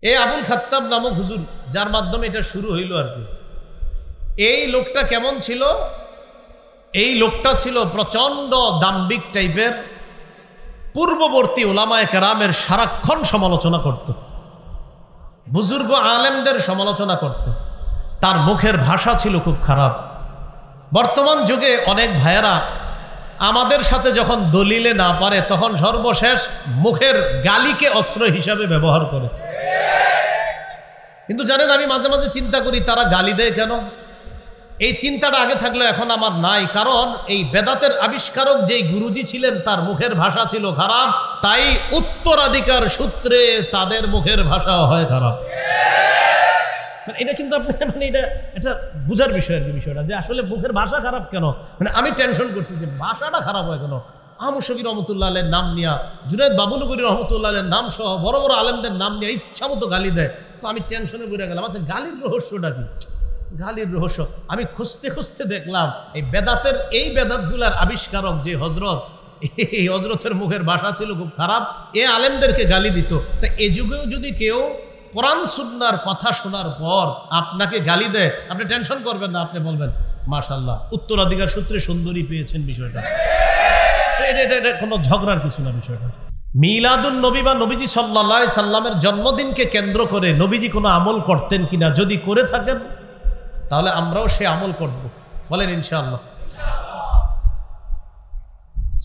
এই আবুল খাত্তাব নামক হুজুর, যার মাধ্যমে এটা শুরু হইল আর কি, এই লোকটা কেমন ছিল? এই লোকটা ছিল প্রচন্ড দাম্ভিক টাইপের। পূর্ববর্তী ওলামায়ে কেরামের সারাক্ষণ সমালোচনা করত, বুজুর্গ আলেমদের সমালোচনা করত। তার মুখের ভাষা ছিল খুব খারাপ। বর্তমান যুগে অনেক ভাইয়েরা আমাদের সাথে যখন দলিলে না পারে, তখন সর্বশেষ মুখের গালিকে অস্ত্র হিসাবে ব্যবহার করে। কিন্তু জানেন, আমি মাঝে মাঝে চিন্তা করি তারা গালি দেয় কেন? এই চিন্তাটা আগে থাকলে এখন আমার নাই। কারণ এই বেদাতের আবিষ্কারক যেই গুরুজি ছিলেন, তার মুখের ভাষা ছিল খারাপ, তাই উত্তরাধিকার সূত্রে তাদের মুখের ভাষা হয় খারাপ। এটা কিন্তু এটা বুঝার বিষয় আর কি, বিষয়টা যে আসলে মুখের ভাষা খারাপ কেন। আমি টেনশন করছি যে ভাষাটা খারাপ হয় কেন। আহমদ শফি রহমতুল্লাহ আলের নাম নিয়া, জুনায়েদ বাবুনগরী রহমতুল্লাহ আলের নাম সহ বড় বড় আলেমদের নাম নিয়ে ইচ্ছা মতো গালি দেয়। তো আমি টেনশনে পড়ে গেলাম, আচ্ছা গালির রহস্যটা কি? গালির রহস্য আমি খুঁজতে খুঁজতে দেখলাম, এই বেদাতের এই বেদাতগুলার আবিষ্কারক যে হজরত, এই হজরতের মুখের ভাষা ছিল খুব খারাপ। এ আলেমদেরকে গালি দিত। তা এ যুগেও যদি কেউ কোরআন সুন্নাহর কথা শোনার পর আপনাকে গালি দেয়, আপনি টেনশন করবেন না, আপনি বলবেন মাশাআল্লাহ, উত্তরাধিকার সূত্রে সুন্দরী পেয়েছেন। বিষয়টা এটা কোনো ঝগড়ার কিছু না। বিষয়টা মিলাদুন নবী বা নবীজি সাল্লাল্লাহু আলাইহি সাল্লামের জন্মদিনকে কেন্দ্র করে নবীজি কোনো আমল করতেন কিনা, যদি করে থাকেন তাহলে আমরাও সে আমল করব। বলেন ইনশাআল্লাহ।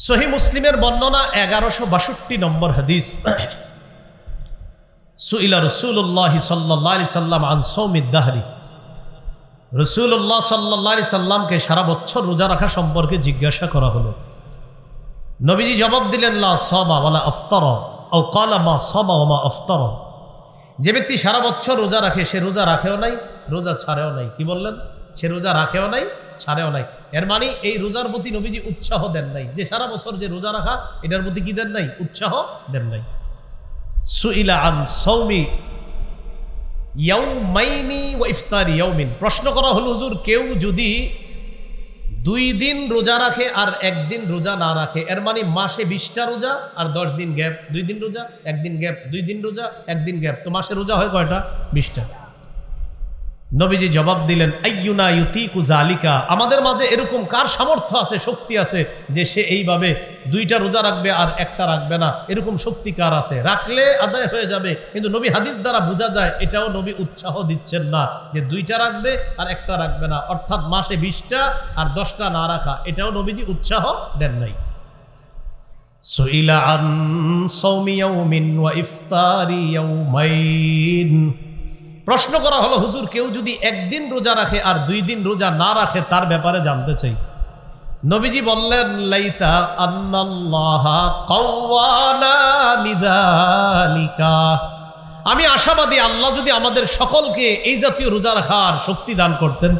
সহিহ মুসলিমের বর্ণনা 1162 নম্বর হাদিস। সুইলা রাসূলুল্লাহ সাল্লাল্লাহু আলাইহি সাল্লাম আন সাওমিদ দাহরি। রাসূলুল্লাহ সাল্লাল্লাহু আলাইহি সাল্লামকে সারা বছর রোজা রাখা সম্পর্কে জিজ্ঞাসা করা হলো। নবীজি জবাব দিলেন, লা সামা ওয়ালা আফতারা, আও ক্বালা মা সামা ওয়া মা আফতারা। যে ব্যক্তি সারা বছর রোজা রাখে, সে রোজা রাখেও নাই, রোজা ছাড়েও নাই। কি বললেন? সে রোজা রাখেও নাই, ছাড়েও নাই। এর মানে এই রোজার প্রতি নবীজি উৎসাহ দেন নাই, যে সারা বছর যে রোজা রাখা, এটার প্রতি কি দেন নাই? উৎসাহ দেন নাই। সুইলা আন সাওমি ইয়াউমাইনি ওয়া ইফতারি ইয়াউমিন। প্রশ্ন করা হলো, হুজুর কেউ যদি 2 দিন রোজা রাখে আর 1 দিন রোজা না রাখে, এর মানে মাসে 20টা রোজা আর 10 দিন গ্যাপ, 2 দিন রোজা 1 দিন গ্যাপ, 2 দিন রোজা 1 দিন গ্যাপ, তো মাসে রোজা হয় কয়টা? 20টা। নবীজি জবাব দিলেন, আইয়ুনা ইউতিকু যালিকা। আমাদের মাঝে এরকম কার সামর্থ্য আছে, শক্তি আছে যে সে এইভাবে 2টা রোজা রাখবে আর 1টা রাখবে না? এরকম শক্তি কার আছে? রাখলে আদায় হয়ে যাবে। কিন্তু নবী হাদিস দ্বারা বোঝা যায় এটাও নবী উৎসাহ দিচ্ছেন না যে 2টা রাখবে আর 1টা রাখবে না, অর্থাৎ মাসে 20টা আর 10টা না রাখা, এটাও নবীজি উৎসাহ দেন নাই। সুইলা আন সাওমি ইয়াউমিন ওয়া ইফতারি ইয়াউমাইন। প্রশ্ন করা হলো, হুজুর কেউ যদি 1 দিন রোজা রাখে আর 2 দিন রোজা না রাখে, তার ব্যাপারে জানতে চাই। নবীজি বললেন, লাইতা আন্নাল্লাহা কাওয়ানা লিযালিকা। আমি আশাবাদী আল্লাহ যদি আমাদের সকলকে এই জাতীয় রোজা রাখার শক্তি দান করতেন।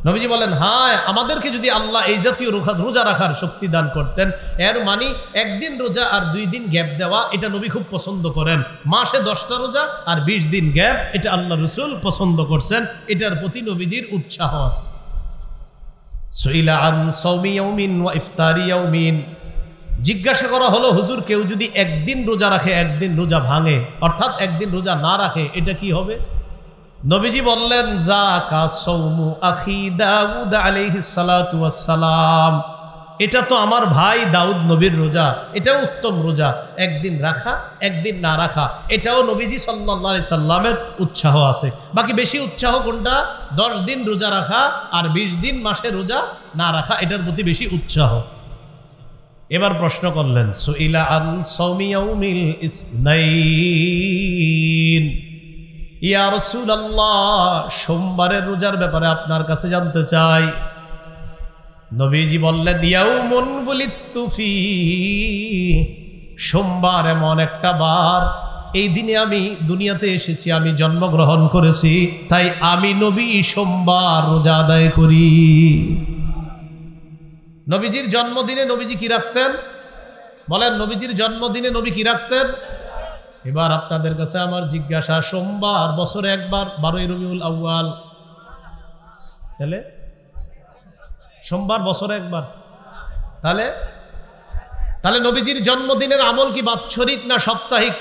নবীজি বলেন, হ্যাঁ, আমাদেরকে যদি আল্লাহ এই জাতীয় রোজা রাখার শক্তি দান করতেন। এর মানে 1 দিন রোজা আর 2 দিন গ্যাপ দেওয়া, এটা নবী খুব পছন্দ করেন। মাসে 10টা রোজা আর 20 দিন গ্যাপ, এটা আল্লাহ রাসূল পছন্দ করছেন। এটার প্রতি নবীজির উৎসাহ আছে। সুইলা আন সাওমি ইয়াউমিন ওয়া ইফতারি ইয়াউমিন। জিজ্ঞাসা করা হলো, হুজুর কেউ যদি 1 দিন রোজা রাখে, 1 দিন রোজা ভাঙে, অর্থাৎ 1 দিন রোজা না রাখে, এটা কি হবে? নবীজি বললেন, যাকা সাওমু আখি দাউদ আলাইহিস সালাতু ওয়াস সালাম। এটা তো আমার ভাই দাউদ নবীর রোজা, এটাও উত্তম রোজা। 1 দিন রাখা 1 দিন না রাখা, এটাও নবীজি সাল্লাল্লাহু আলাইহি সাল্লামের উৎসাহ আছে। বাকি বেশি উৎসাহ কোনটা? 10 দিন রোজা রাখা আর 20 দিন মাসে রোজা না রাখা, এটার প্রতি বেশি উৎসাহ। এবার প্রশ্ন করলেন, সুইলা আন সাওমি ইয়াউমিল ইসনাইন। ইয়া রাসূলুল্লাহ, সোমবারের রোজার ব্যাপারে আপনার কাছে জানতে চাই। নবীজি বললেন, ইয়াউমুন ওয়ালিদতু ফি। সোমবার এমন একটা বার, এই দিনে আমি দুনিয়াতে এসেছি, আমি জন্মগ্রহণ করেছি, তাই আমি নবী সোমবার রোজা আদায় করি। নবীজির জন্মদিনে নবীজি কি রাখতেন? বলেন, নবীজির জন্মদিনে নবী কি রাখতেন? এবার আপনাদের কাছে আমার জিজ্ঞাসা, সোমবার বছরে একবার, 12ই রবিউল আউয়াল, তাহলে সোমবার বছরে একবার, তাহলে নবীজির জন্মদিনের আমল কি বাৎসরিক না সাপ্তাহিক?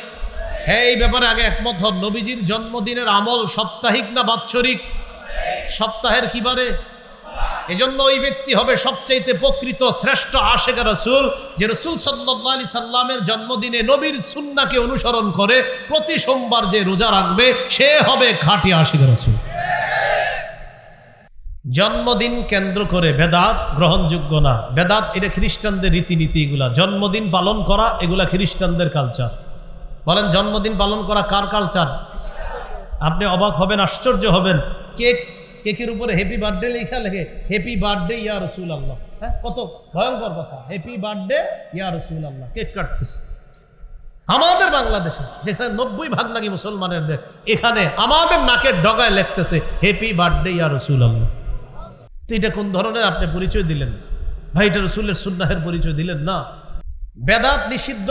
হ্যাঁ, এই ব্যাপারে আগে একমত হন। নবীজির জন্মদিনের আমল সাপ্তাহিক না বাৎসরিক? সপ্তাহের কি বারে? এজন্য ওই ব্যক্তি হবে সবচাইতে প্রকৃত শ্রেষ্ঠ আশিক রাসূল, যে রাসূল সাল্লাল্লাহু আলাইহি সাল্লামের জন্মদিনে নবীর সুন্নাহকে অনুসরণ করে প্রতি সোমবার যে রোজা রাখবে সে হবে খাঁটি আশিক রাসূল। জন্মদিন কেন্দ্র করে বেদাত গ্রহণযোগ্য না। বেদাত এটা খ্রিস্টানদের রীতিনীতি, এগুলা জন্মদিন পালন করা এগুলা খ্রিস্টানদের কালচার। বলেন, জন্মদিন পালন করা কার কালচার? আপনি অবাক হবেন, আশ্চর্য হবেন। কেকের উপরে হ্যাপি বার্থডে লেখা লেখে, হ্যাপি বার্থডে ইয়া রাসূলুল্লাহ। হ্যাঁ, কত ভয়ঙ্কর কথা, হ্যাপি বার্থডে ইয়া রাসূলুল্লাহ। কেক কাটতেছে আমাদের বাংলাদেশে, যেখানে 90% নাকি মুসলমানের দেশ, এখানে আমাদের নাকের ডগায় লিখতেছে হ্যাপি বার্থডে ইয়া রাসূলুল্লাহ। তো এটা কোন ধরনের আপনি পরিচয় দিলেন ভাই? এটা রাসূলের সুন্নাহের পরিচয় দিলেন না। বেদাত নিষিদ্ধ।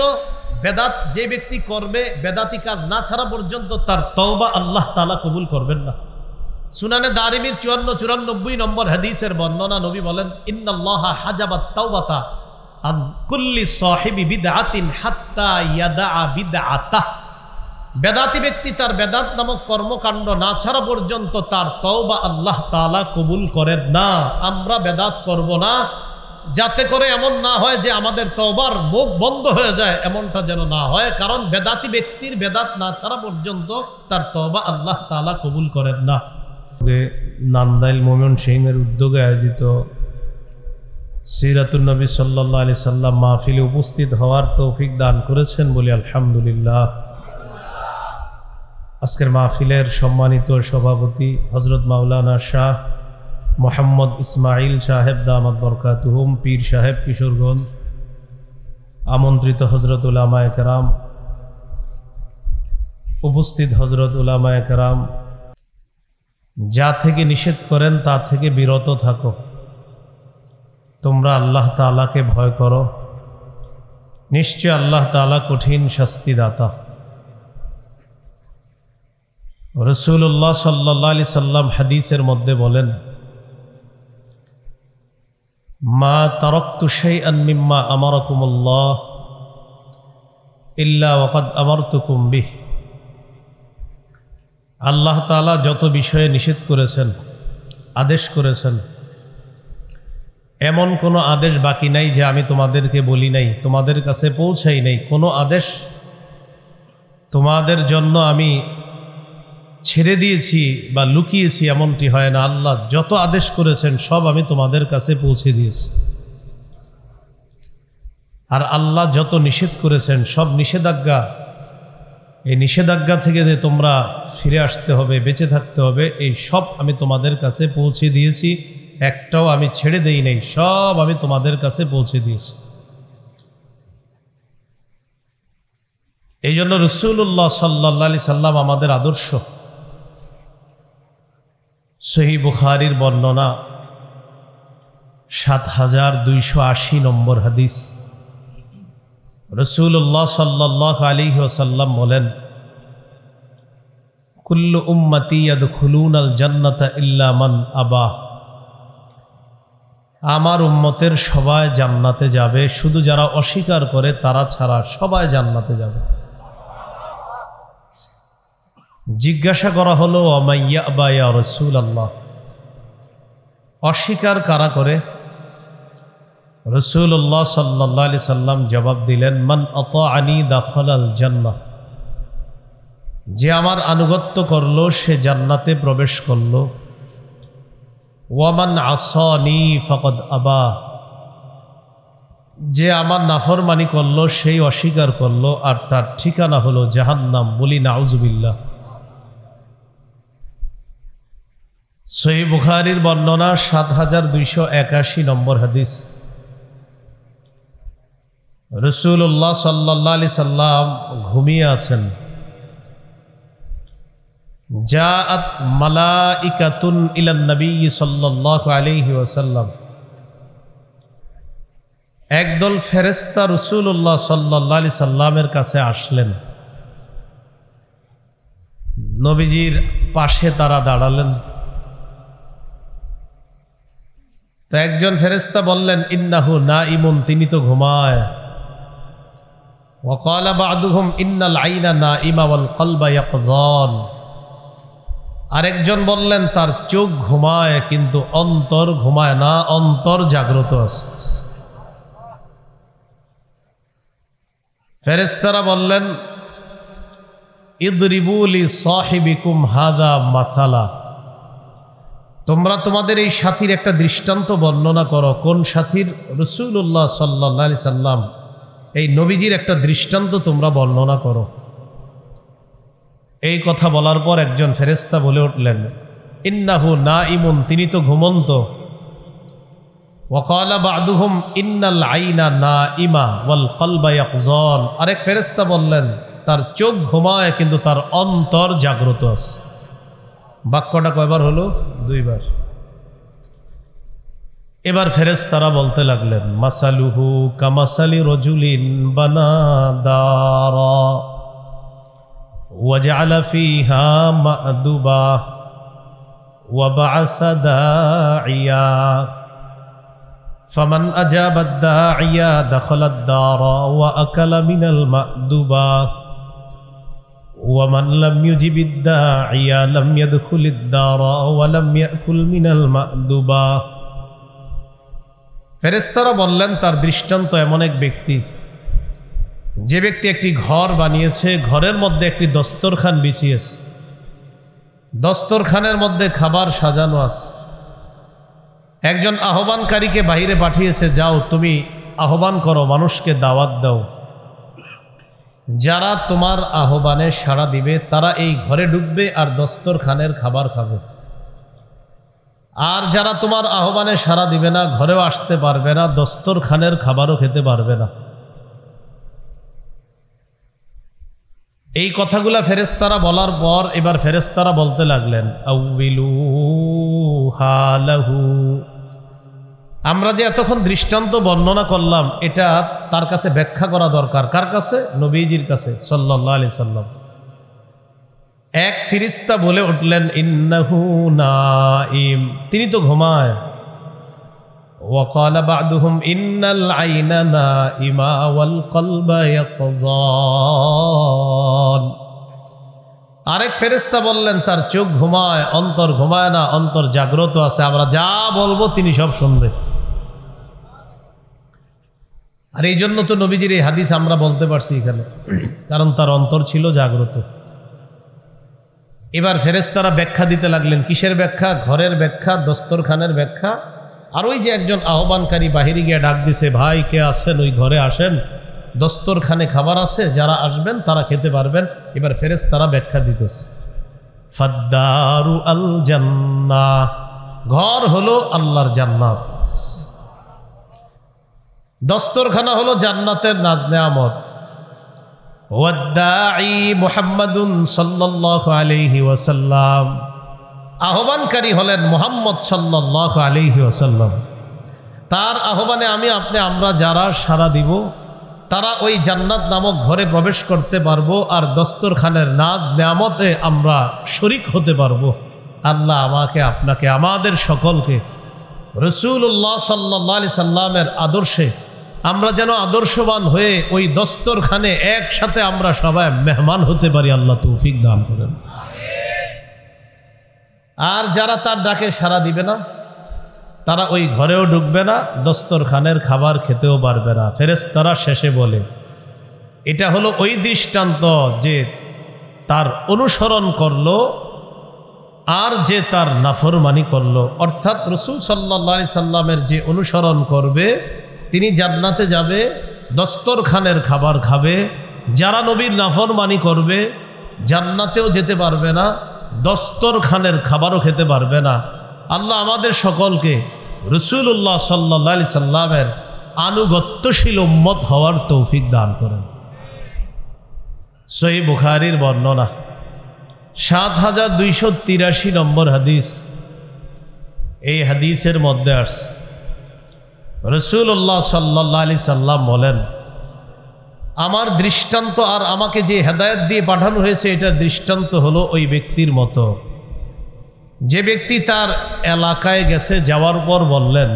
বেদাত যে ব্যক্তি করবে, বেদাতি কাজ না ছাড়া পর্যন্ত তার তওবা আল্লাহ তাআলা কবুল করবেন না। সুনানে দারিমির 54-94 নম্বর হাদিসের বর্ণনা, নবী বলেন, ইন্নাল্লাহা হাজাবাত তাওবাতা আন কুল্লি সাহিবি বিদআতিন হাত্তা ইয়াদা বিদআতাহ। বেদাতি ব্যক্তি তার বেদাত নামক কর্মকাণ্ড না ছাড়া পর্যন্ত তার তওবা আল্লাহ তাআলা কবুল করেন না। আমরা বেদাত করব না, যাতে করে এমন না হয় যে আমাদের তওবার মুখ বন্ধ হয়ে যায়, এমনটা যেন না হয়। কারণ বেদাতি ব্যক্তির বেদাত না ছাড়া পর্যন্ত তার তওবা আল্লাহ তাআলা কবুল করেন না। নান্দাইল ময়মনসিংহের উদ্যোগে আয়োজিত সিরাতুন নবী সাল্লাল্লাহু আলাইহি সাল্লাম মাহফিলে উপস্থিত হওয়ার তৌফিক দান করেছেন বলি আলহামদুলিল্লাহ। আজকের মাহফিলের সম্মানিত সভাপতি হযরত মাওলানা শাহ মোহাম্মদ ইসমাইল সাহেব দামাত বরকাতুহুম, পীর সাহেব কিশোরগঞ্জ, আমন্ত্রিত হযরত উলামায়ে কেরাম, উপস্থিত হযরত উলামায়ে কেরাম, যা থেকে নিষেধ করেন তা থেকে বিরত থাকো। তোমরা আল্লাহ তাআলাকে ভয় করো, নিশ্চয় আল্লাহ তাআলা কঠিন শাস্তিদাতা। রাসূলুল্লাহ সাল্লাল্লাহু আলাইহি সাল্লাম হাদিসের মধ্যে বলেন, মা তারাকতু শাইআন মিম্মা আমারাকুমুল্লাহ ইল্লা ওয়াকাদ আমারতুকুম বিহ। আল্লাহ তাআলা যত বিষয়ে নিষেধ করেছেন, আদেশ করেছেন, এমন কোনো আদেশ বাকি নাই যে আমি তোমাদেরকে বলি নাই, তোমাদের কাছে পৌঁছাই নাই। কোনো আদেশ তোমাদের জন্য আমি ছেড়ে দিয়েছি বা লুকিয়েছি, এমনটি হয় না। আল্লাহ যত আদেশ করেছেন সব আমি তোমাদের কাছে পৌঁছে দিয়েছি। আর আল্লাহ যত নিষেধ করেছেন সব নিষেধাজ্ঞা, এই নিষেধাজ্ঞা থেকে যে তোমরা ফিরে আসতে হবে, বেঁচে থাকতে হবে, এই সব আমি তোমাদের কাছে পৌঁছে দিয়েছি। একটাও আমি ছেড়ে দেই নাই, সব আমি তোমাদের কাছে পৌঁছে দিয়েছি। এই জন্য রাসূলুল্লাহ সাল্লাল্লাহু আলাইহি সাল্লাম আমাদের আদর্শ। সহিহ বুখারীর বর্ণনা ৭২৮০ নম্বর হাদিস, রাসূলুল্লাহ সাল্লাল্লাহু আলাইহি ওয়াসাল্লাম বলেন, কুল্লু উম্মতি ইয়াদখুলুনাল জান্নাতা ইল্লা মান আবা। আমার উম্মতের সবাই জান্নাতে যাবে, শুধু যারা অস্বীকার করে তারা ছাড়া সবাই জান্নাতে যাবে। জিজ্ঞাসা করা হলো, ওয়ামাইয়া আবা ইয়া রাসূলুল্লাহ, অস্বীকার কারা করে? রাসূলুল্লাহ সাল্লাল্লাহু আলাইহি সাল্লাম জবাব দিলেন, মান আতাআনি দাখালাল জান্নাহ। যে আমার আনুগত্য করলো সে জান্নাতে প্রবেশ করলো। ওয়ামান আসানি ফাকাদ আবা। যে আমার নাফরমানি করলো সেই অস্বীকার করলো, আর তার ঠিকানা হলো জাহান্নাম। বলি নাউজুবিল্লাহ। সহিহ বুখারীর বর্ণনা ৭২৮১ নম্বর হাদিস, রাসূলুল্লাহ সাল্লাল্লাহু আলাইহি সাল্লাম ঘুমিয়ে আছেন। জাআত মালাইকাতুন ইলান নবী সাল্লাল্লাহু আলাইহি ওয়াসাল্লাম। একদল ফেরেশতা রাসূলুল্লাহ সাল্লাল্লাহু আলাইহি সাল্লামের কাছে আসলেন। নবীজির পাশে তারা দাঁড়ালেন। তো একজন ফেরেশতা বললেন, ইন্নাহু নাইমুন, তিনি তো ঘুমায়। وقال بعضهم إن العين نائمة والقلب يقظان। আরেকজন বললেন তার চোখ ঘুমায় কিন্তু অন্তর ঘুমায় না, অন্তর জাগ্রত আছে। ফেরেশতারা বললেন ইদরিবু লি সাহিবিকুম হাদা মাসালা, তোমরা তোমাদের এই সাথীর একটা দৃষ্টান্ত বর্ণনা করো। কোন সাথীর? রাসূলুল্লাহ সাল্লাল্লাহু আলাইহি সাল্লাম, এই নবীজির একটা দৃষ্টান্ত তোমরা বর্ণনা করো। এই কথা বলার পর একজন ফেরেশতা বলে উঠলেন ইন্নাহু নাইমুন, তিনি তো ঘুমন্ত। ওয়াকালা বা'দুহুম ইন্নাল আইনা নাইমা ওয়াল কলবা ইয়াকযান, আরেক ফেরেশতা বললেন তার চোখ ঘুমায় কিন্তু তার অন্তর জাগ্রত আছে। বাক্যটা কয়বার হলো? দুইবার। এবার ফেরেশতারা বলতে লাগলেন মাসালুহু কামাসালি রাজুলিন বানা দারা وجعل فيها مأدبا وبعث داعيا فمن أجاب الداعيا دخل الدار وأكل من المأدبا ومن لم يجب الداعيا لم يدخل الدار ولم يأكل من المأدبا। ফেরেশতারা বললেন তার দৃষ্টান্ত এমন এক ব্যক্তি, যে ব্যক্তি একটি ঘর বানিয়েছে, ঘরের মধ্যে একটি দস্তরখান বিছিয়েছে, দস্তরখানের মধ্যে খাবার সাজানো আছে। একজন আহ্বানকারীকে বাইরে পাঠিয়েছে, যাও তুমি আহ্বান করো, মানুষকে দাওয়াত দাও। যারা তোমার আহ্বানে সাড়া দিবে তারা এই ঘরে ঢুকবে আর দস্তরখানের খাবার খাবে। আর যারা তোমার আহ্বানে সাড়া দিবে না, ঘরেও আসতে পারবে না, দস্তরখানের খাবারও খেতে পারবে না। এই কথাগুলা ফেরেশতারা বলার পর এবার ফেরেশতারা বলতে লাগলেন আউবিলু হালাহু, আমরা যে এতক্ষণ দৃষ্টান্ত বর্ণনা করলাম এটা তার কাছে ব্যাখ্যা করা দরকার। কার কাছে? নবীজির কাছে সাল্লাল্লাহু আলাইহি সাল্লাম। এক ফেরেশতা বলে উঠলেন ইন্নাহু নাইম, তিনি তো ঘুমায়। ওয়াকালা বা'দুহুম ইন্নাল আইনা নাইমা ওয়াল কলবা ইয়াকযান, আরেক ফেরেশতা বললেন তার চোখ ঘুমায়, অন্তর ঘুমায় না, অন্তর জাগ্রত আছে। আমরা যা বলবো তিনি সব শুনবে। আর এই জন্য তো নবীজির এই হাদিস আমরা বলতে পারছি এখানে, কারণ তার অন্তর ছিল জাগ্রত। এবার ফেরেশতারা ব্যাখ্যা দিতে লাগলেন। কিসের ব্যাখ্যা? ঘরের ব্যাখ্যা, দস্তরখানের ব্যাখ্যা। আর ওই যে একজন আহ্বানকারী বাহিরে গিয়ে ডাক দিছে, ভাই কে আছেন? ওই ঘরে আসেন, দস্তরখানে খাবার আছে, যারা আসবেন তারা খেতে পারবেন। এবার ফেরেশতারা ব্যাখ্যা দিতেছে ফাদ্দারু আল জান্নাহ, ঘর হলো আল্লাহর জান্নাত, দস্তরখানা হলো জান্নাতের নাজ নেয়ামত। ওয়াদ্দাঈ মুহাম্মাদুন সাল্লাল্লাহু আলাইহি ওয়াসাল্লাম, আহ্বানকারী হলেন মুহাম্মদ সাল্লাল্লাহু আলাইহি ওয়াসাল্লাম। তার আহ্বানে আমরা যারা সাড়া দিব তারা ওই জান্নাত নামক ঘরে প্রবেশ করতে পারবো, আর দস্তরখানের নাজ নেয়ামতে আমরা শরীক হতে পারবো। আল্লাহ আমাকে, আপনাকে, আমাদের সকলকে রাসূলুল্লাহ সাল্লাল্লাহু আলাইহি সাল্লামের আদর্শে আমরা যেন আদর্শবান হয়ে ওই দস্তরখানে একসাথে আমরা সবাই মেহমান হতে পারি। আল্লাহ তৌফিক দান করেন। আর যারা তার ডাকে সাড়া দিবে না তারা ওই ঘরেও ঢুকবে না, দস্তরখানের খাবার খেতেও পারবে না। ফেরেশতারা শেষে বলে এটা হলো ওই দৃষ্টান্ত যে তার অনুসরণ করলো আর যে তার নাফরমানি করলো। অর্থাৎ রাসূল সাল্লাল্লাহু আলাইহি সাল্লামের যে অনুসরণ করবে তিনি জান্নাতে যাবে, দস্তরখানের খাবার খাবে। যারা নবীর নাফরমানি করবে জান্নাতেও যেতে পারবে না, দস্তরখানের খাবারও খেতে পারবে না। আল্লাহ আমাদের সকলকে রাসূলুল্লাহ সাল্লাল্লাহু আলাইহি সাল্লামের আনুগত্যশীল উম্মত হওয়ার তৌফিক দান করেন। সহিহ বুখারীর বর্ণনা ৭২৮৩ নম্বর হাদিস। এই হাদিসের মধ্যে আসছে রাসূলুল্লাহ সাল্লাল্লাহু আলাইহি সাল্লাম বলেন, আমার দৃষ্টান্ত আর আমাকে যে হেদায়েত দিয়ে পাঠানো হয়েছে এটার দৃষ্টান্ত হলো ওই ব্যক্তির মতো, যে ব্যক্তি তার এলাকায় গেছে, যাওয়ার পর বললেন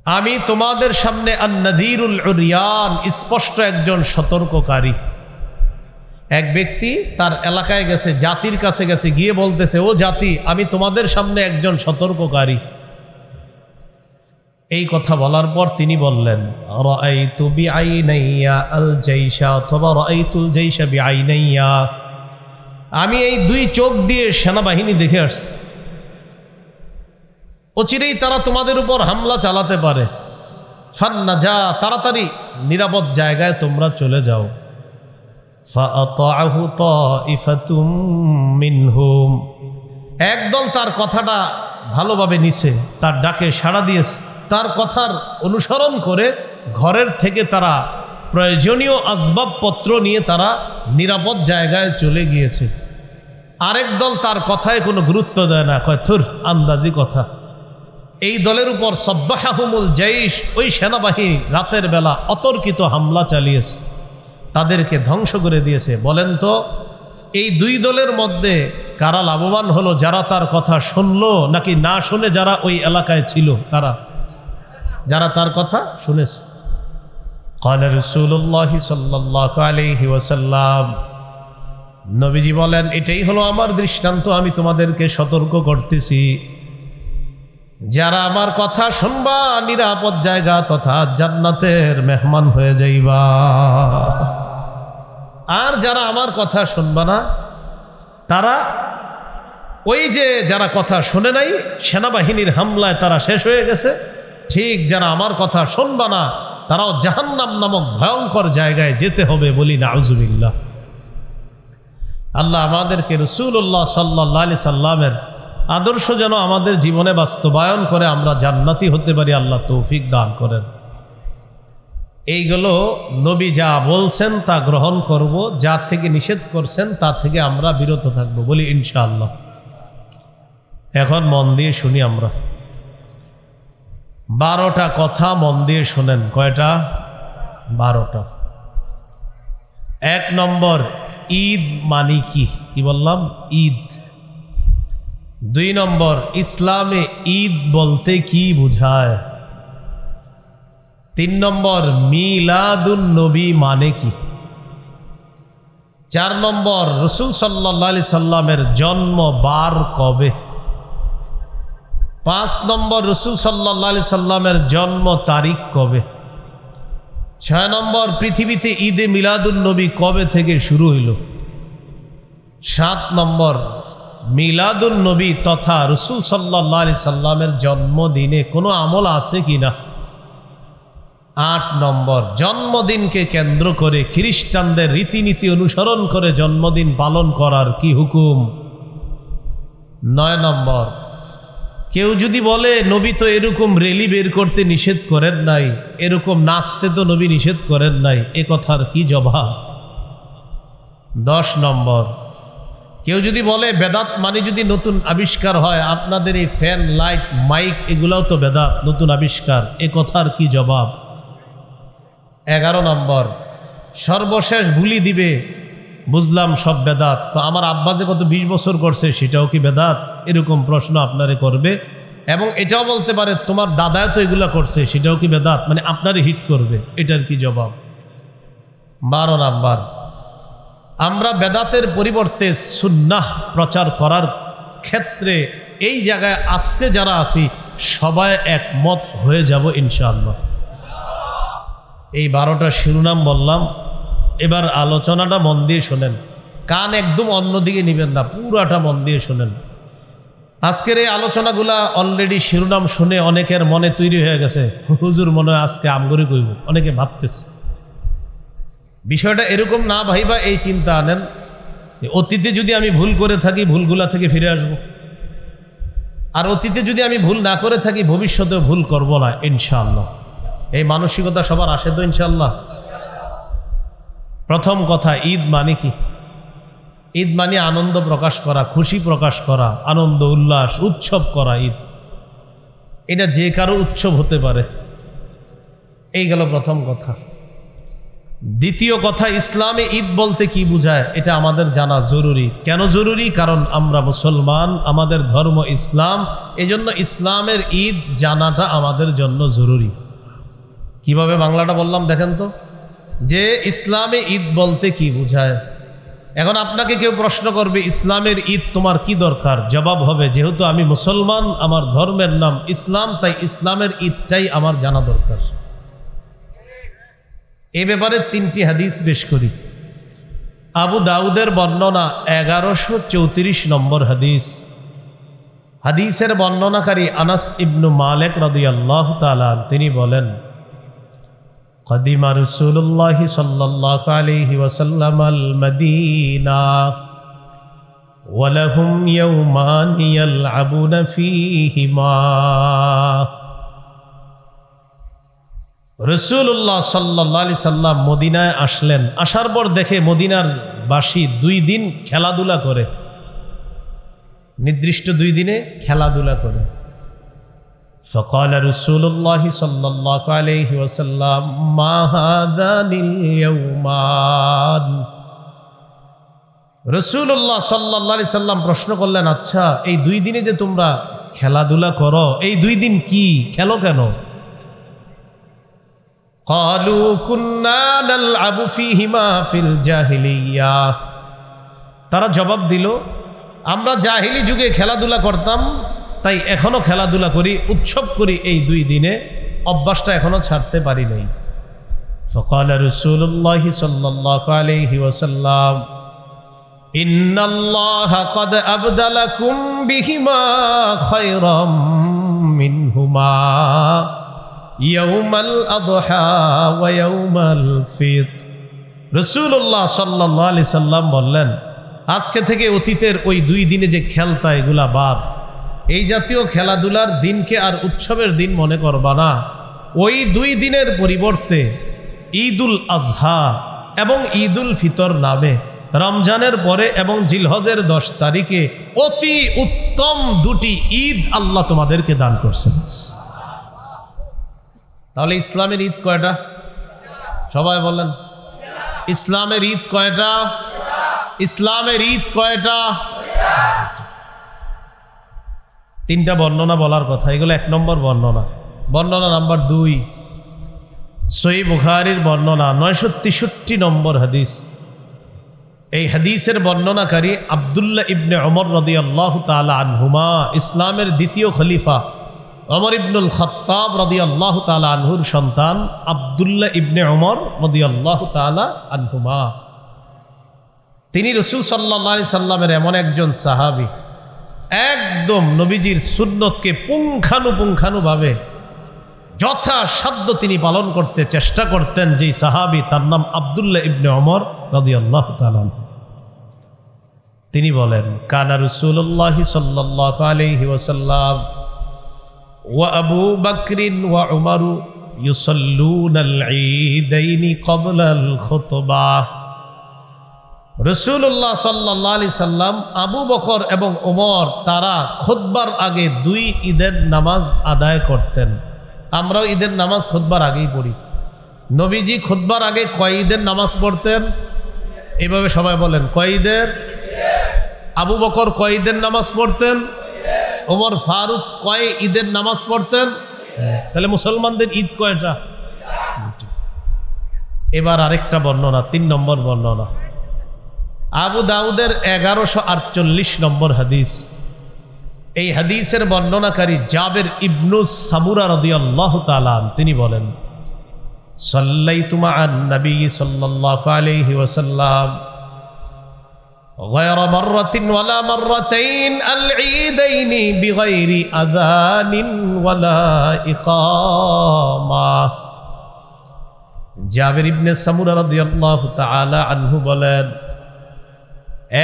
আমি তোমাদের সামনে আন-নাযীরুল উরিয়ান, স্পষ্ট একজন সতর্ককারী। এক ব্যক্তি তার এলাকায় গেছে, জাতির কাছে গেছে, গিয়ে বলতেছে, ও জাতি, আমি তোমাদের সামনে একজন সতর্ককারী। এই কথা বলার পর তিনি বললেন, রাআইতু বিআইনাইয়া আল জাইশা অথবা রাআইতুল জাইশা বিআইনাইয়া, আমি এই দুই চোখ দিয়ে সেনাবাহিনী দেখে আসছি, অচিরেই তারা তোমাদের উপর হামলা চালাতে পারে। ফান্নাজা, তাড়াতাড়ি নিরাপদ জায়গায় তোমরা চলে যাও। ফাআতাআহু তাইফাতুম মিনহুম, একদল তার কথাটা ভালোভাবে নিছে, তার ডাকে সাড়া দিয়েছে, তার কথার অনুসরণ করে ঘরের থেকে তারা প্রয়োজনীয় আসবাবপত্র নিয়ে তারা নিরাপদ জায়গায় চলে গিয়েছে। আরেক দল তার কথায় কোনো গুরুত্ব দেয় না, কয় থুর, আন্দাজি কথা। এই দলের উপর সাব্বাহাহুমুল জাইশ, ওই সেনাবাহিনী রাতের বেলা অতর্কিত হামলা চালিয়েছে, তাদেরকে ধ্বংস করে দিয়েছে। বলেন তো, এই দুই দলের মধ্যে কারা লাভবান হলো? যারা তার কথা শুনলো, নাকি না শুনে যারা ওই এলাকায় ছিল? কারা? যারা তার কথা শুনেছে। ক্বালা রাসূলুল্লাহ সাল্লাল্লাহু আলাইহি ওয়াসাল্লাম, নবীজি বলেন, এটাই হলো আমার দৃষ্টান্ত, আমি তোমাদেরকে সতর্ক করতেছি। যারা আমার কথা শুনবা, নিরাপদ জায়গা তথা জান্নাতের মেহমান হয়ে যাইবা। আর যারা আমার কথা শুনবা না, তারা ওই যে যারা কথা শুনে নাই, সেনাবাহিনীর হামলায় তারা শেষ হয়ে গেছে, ঠিক যারা আমার কথা শুনবা না, তারাও জাহান্নাম নামক ভয়ঙ্কর জায়গায় যেতে হবে। বলি নাউজুবিল্লাহ। আল্লাহ আমাদেরকে রাসূলুল্লাহ সাল্লাল্লাহু আলাইহি সাল্লামের আদর্শ যেন আমাদের জীবনে বাস্তবায়ন করে আমরা জান্নাতি হতে পারি, আল্লাহ তৌফিক দান করেন। এইগুলো নবী যা বলছেন তা গ্রহণ করব, যা থেকে নিষেধ করছেন তা থেকে আমরা বিরত থাকব। বলি ইনশাআল্লাহ। এখন মন দিয়ে শুনি আমরা। 12টা কথা মন দিয়ে শোনেন। কয়টা? 12টা। 1 নম্বর, ঈদ মানি কি? কি বললাম? ঈদ। 2 নম্বর, ইসলামে ঈদ বলতে কি বোঝায়? 3 নম্বর, মিলাদুন নবী মানে কি? 4 নম্বর, রাসূল সাল্লাল্লাহু আলাইহি সাল্লামের জন্ম বার কবে? 5 নম্বর, রাসূল সাল্লাল্লাহু আলাইহি সাল্লামের জন্ম তারিখ কবে? 6 নম্বর, পৃথিবীতে ঈদে মিলাদুন নবী কবে থেকে শুরু হইল? 7 নম্বর, মিলাদুন নবী তথা রাসূল সাল্লাল্লাহু আলাইহি সাল্লামের জন্মদিনে কোনো আমল আছে কিনা? 8 নম্বর, জন্মদিনকে কেন্দ্র করে খ্রিস্টানদের রীতিনীতি অনুসরণ করে জন্মদিন পালন করার কি হুকুম? 9 নম্বর, কেউ যদি বলে নবী তো এরকম রেলি বের করতে নিষেধ করেন নাই, এরকম নাচতে তো নবী নিষেধ করেন নাই, এ কথার কি জবাব? 10 নম্বর, কেউ যদি বলে বেদাত মানে যদি নতুন আবিষ্কার হয়, আপনাদের এই ফ্যান, লাইট, মাইক এগুলাও তো বেদাত, নতুন আবিষ্কার, এ কথার কি জবাব? 11 নম্বর, সর্বশেষ ভুলি দিবে, বুঝলাম সব বেদাত, তো আমার আব্বা যে কত 20 বছর করছে সেটাও কি বেদাত? এরকম প্রশ্ন আপনারে করবে। এবং এটাও বলতে পারে তোমার দাদাও তো এগুলা করছে, সেটাও কি বেদাত? মানে আপনারে হিট করবে, এটার কি জবাব? 12 নাম্বার, আমরা বেদাতের পরিবর্তে সুন্নাহ প্রচার করার ক্ষেত্রে এই জায়গায় আজকে যারা আছি সবাই একমত হয়ে যাব ইনশাআল্লাহ। এই 12টা শিরোনাম বললাম। এবার আলোচনাটা মন দিয়ে শোনেন, কান একদম অন্যদিকে নেবেন না, পুরাটা মন দিয়ে শোনেন। আজকের এই আলোচনাগুলা অলরেডি শিরোনাম শুনে অনেকের মনে তৈরি হয়ে গেছে, হুজুর মনে হয় আজকে আমগরি কইব, অনেকে ভাবতেছে। বিষয়টা এরকম না ভাইবা, এই চিন্তা আনেন অতীতে যদি আমি ভুল করে থাকি ভুলগুলা থেকে ফিরে আসব, আর অতীতে যদি আমি ভুল না করে থাকি ভবিষ্যতেও ভুল করব না ইনশাআল্লাহ। এই মানসিকতা সবার আসে তো ইনশাআল্লাহ। প্রথম কথা, ঈদ মানে কি? ঈদ মানে আনন্দ প্রকাশ করা, খুশি প্রকাশ করা, আনন্দ উল্লাস উৎসব করা। ঈদ এটা যে কারো উৎসব হতে পারে। এই গেল প্রথম কথা। দ্বিতীয় কথা, ইসলামে ঈদ বলতে কি বোঝায় এটা আমাদের জানা জরুরি। কেন জরুরি? কারণ আমরা মুসলমান, আমাদের ধর্ম ইসলাম, এজন্য ইসলামের ঈদ জানাটা আমাদের জন্য জরুরি। কিভাবে বাংলাটা বললাম দেখেন তো, যে ইসলামে ঈদ বলতে কি বোঝায়। এখন আপনাকে কেউ প্রশ্ন করবে ইসলামের ঈদ তোমার কি দরকার? জবাব হবে, যেহেতু আমি মুসলমান, আমার ধর্মের নাম ইসলাম, তাই ইসলামের ঈদটাই আমার জানা দরকার। এ ব্যাপারে 3টি হাদিস পেশ করি। আবু দাউদের বর্ণনা 1134 নম্বর হাদিস। হাদিসের বর্ণনাকারী আনাস ইবনু মালিক রাদিয়াল্লাহু তাআলা তিনি বলেন, قدم رسول الله صلى الله عليه وسلم المدينة ولهم يومان يلعبون فيهما। রাসূলুল্লাহ সাল্লাল্লাহু আলাইহি সাল্লাম মদিনায় আসলেন। আসার পর দেখে মদিনার বাসী 2 দিন খেলাধুলা করে, নির্দিষ্ট 2 দিনে খেলাধুলা করে। فقال رسول الله صلى الله عليه وسلم ما هذان اليومان। রাসূলুল্লাহ সাল্লাল্লাহু আলাইহি সাল্লাম প্রশ্ন করলেন, আচ্ছা এই 2 দিনে যে তোমরা খেলাধুলা করো, এই 2 দিন কি, খেলো কেন? قالوا كنا نلعب فيهما في الجاهلية। তারা জবাব দিল, আমরা জাহিলি যুগে খেলাধুলা করতাম, তাই এখনো খেলাধুলা করি, উৎসব করি এই 2 দিনে, অভ্যাসটা এখনো ছাড়তে পারি নাই। فقال رسول الله صلى الله عليه وسلم إن الله قد أبدلكم بهما خيرا منهما يوم الأضحى ويوم الفطر। রাসূলুল্লাহ সাল্লাল্লাহু আলাইহি সাল্লাম বললেন, আজকে থেকে অতীতের ওই 2 দিনে যে খেলতা, এগুলা বাদ। এই জাতীয় খেলাধুলার দিনকে আর উৎসবের দিন মনে করবা না। ওই 2 দিনের পরিবর্তে ঈদুল আজহা এবং ঈদুল ফিতর নামে রমজানের পরে এবং জিলহজের 10 তারিখে অতি উত্তম 2টি ঈদ আল্লাহ তোমাদেরকে দান করছেন। তাহলে ইসলামের ঈদ কয়টা? সবাই বলেন, ইসলামের ঈদ কয়টা? ইসলামের ঈদ কয়টা? 3টা বর্ণনা বলার কথা, এগুলো 1 নম্বর বর্ণনা। বর্ণনা নাম্বার 2, সহিহ বুখারীর বর্ণনা 963 নম্বর হাদিস। এই হাদিসের বর্ণনাকারী আব্দুল্লাহ ইবনে ওমর রাদিয়াল্লাহু তাআলা আনহুমা, ইসলামের দ্বিতীয় খলিফা ওমর ইবনুল খাত্তাব রাদিয়াল্লাহু তাআলা আনহুর সন্তান আব্দুল্লাহ ইবনে ওমর রাদিয়াল্লাহু তাআলা আনহুমা। তিনি রাসূল সাল্লাল্লাহু আলাইহি সাল্লামের এমন একজন সাহাবী, একদম নবীজির সুন্নতকে পুঙ্খানুপুঙ্খানুভাবে যথাসাধ্য তিনি পালন করতে চেষ্টা করতেন। যেই সাহাবী, তার নাম আব্দুল্লাহ ইবনে ওমর রাদিয়াল্লাহু তাআলা আনহু। তিনি বলেন, কানা রাসূলুল্লাহ সাল্লাল্লাহু আলাইহি ওয়াসাল্লাম ওয়া আবু বকরিন ওয়া উমর ইউসাল্লুনাল ঈদাইনি ক্বাবলাল খুতবাহ। রাসূলুল্লাহ সাল্লাল্লাহু আলাইহি সাল্লাম, আবু বকর এবং ওমর তারা খুতবার আগে 2 ঈদের নামাজ আদায় করতেন। আমরাও ঈদের নামাজ খুতবার আগেই পড়ি। নবীজি খুতবার আগে কয় ঈদের নামাজ পড়তেন? এইভাবে সবাই বলেন, কয় ঈদের? আবু বকর কয় ঈদের নামাজ পড়তেন? ওমর ফারুক কয় ঈদের নামাজ পড়তেন? তাহলে মুসলমানদের ঈদ কয়টা? এবার আরেকটা বর্ণনা, 3 নম্বর বর্ণনা, আবু দাউদের 1148 নম্বর হাদিস। এই হাদিসের বর্ণনাকারী জাবের ইবনু সামুরা রাদিয়াল্লাহু তাআলা তিনি বলেন, সাল্লাইতু মা'আন নবী সাল্লাল্লাহু আলাইহি ওয়াসাল্লাম غير مرة ولا مرتين العيدين بغير أذان ولا إقامة। জাবের ইবনে সামুরা রাদিয়াল্লাহু তাআলা আনহু বলেন,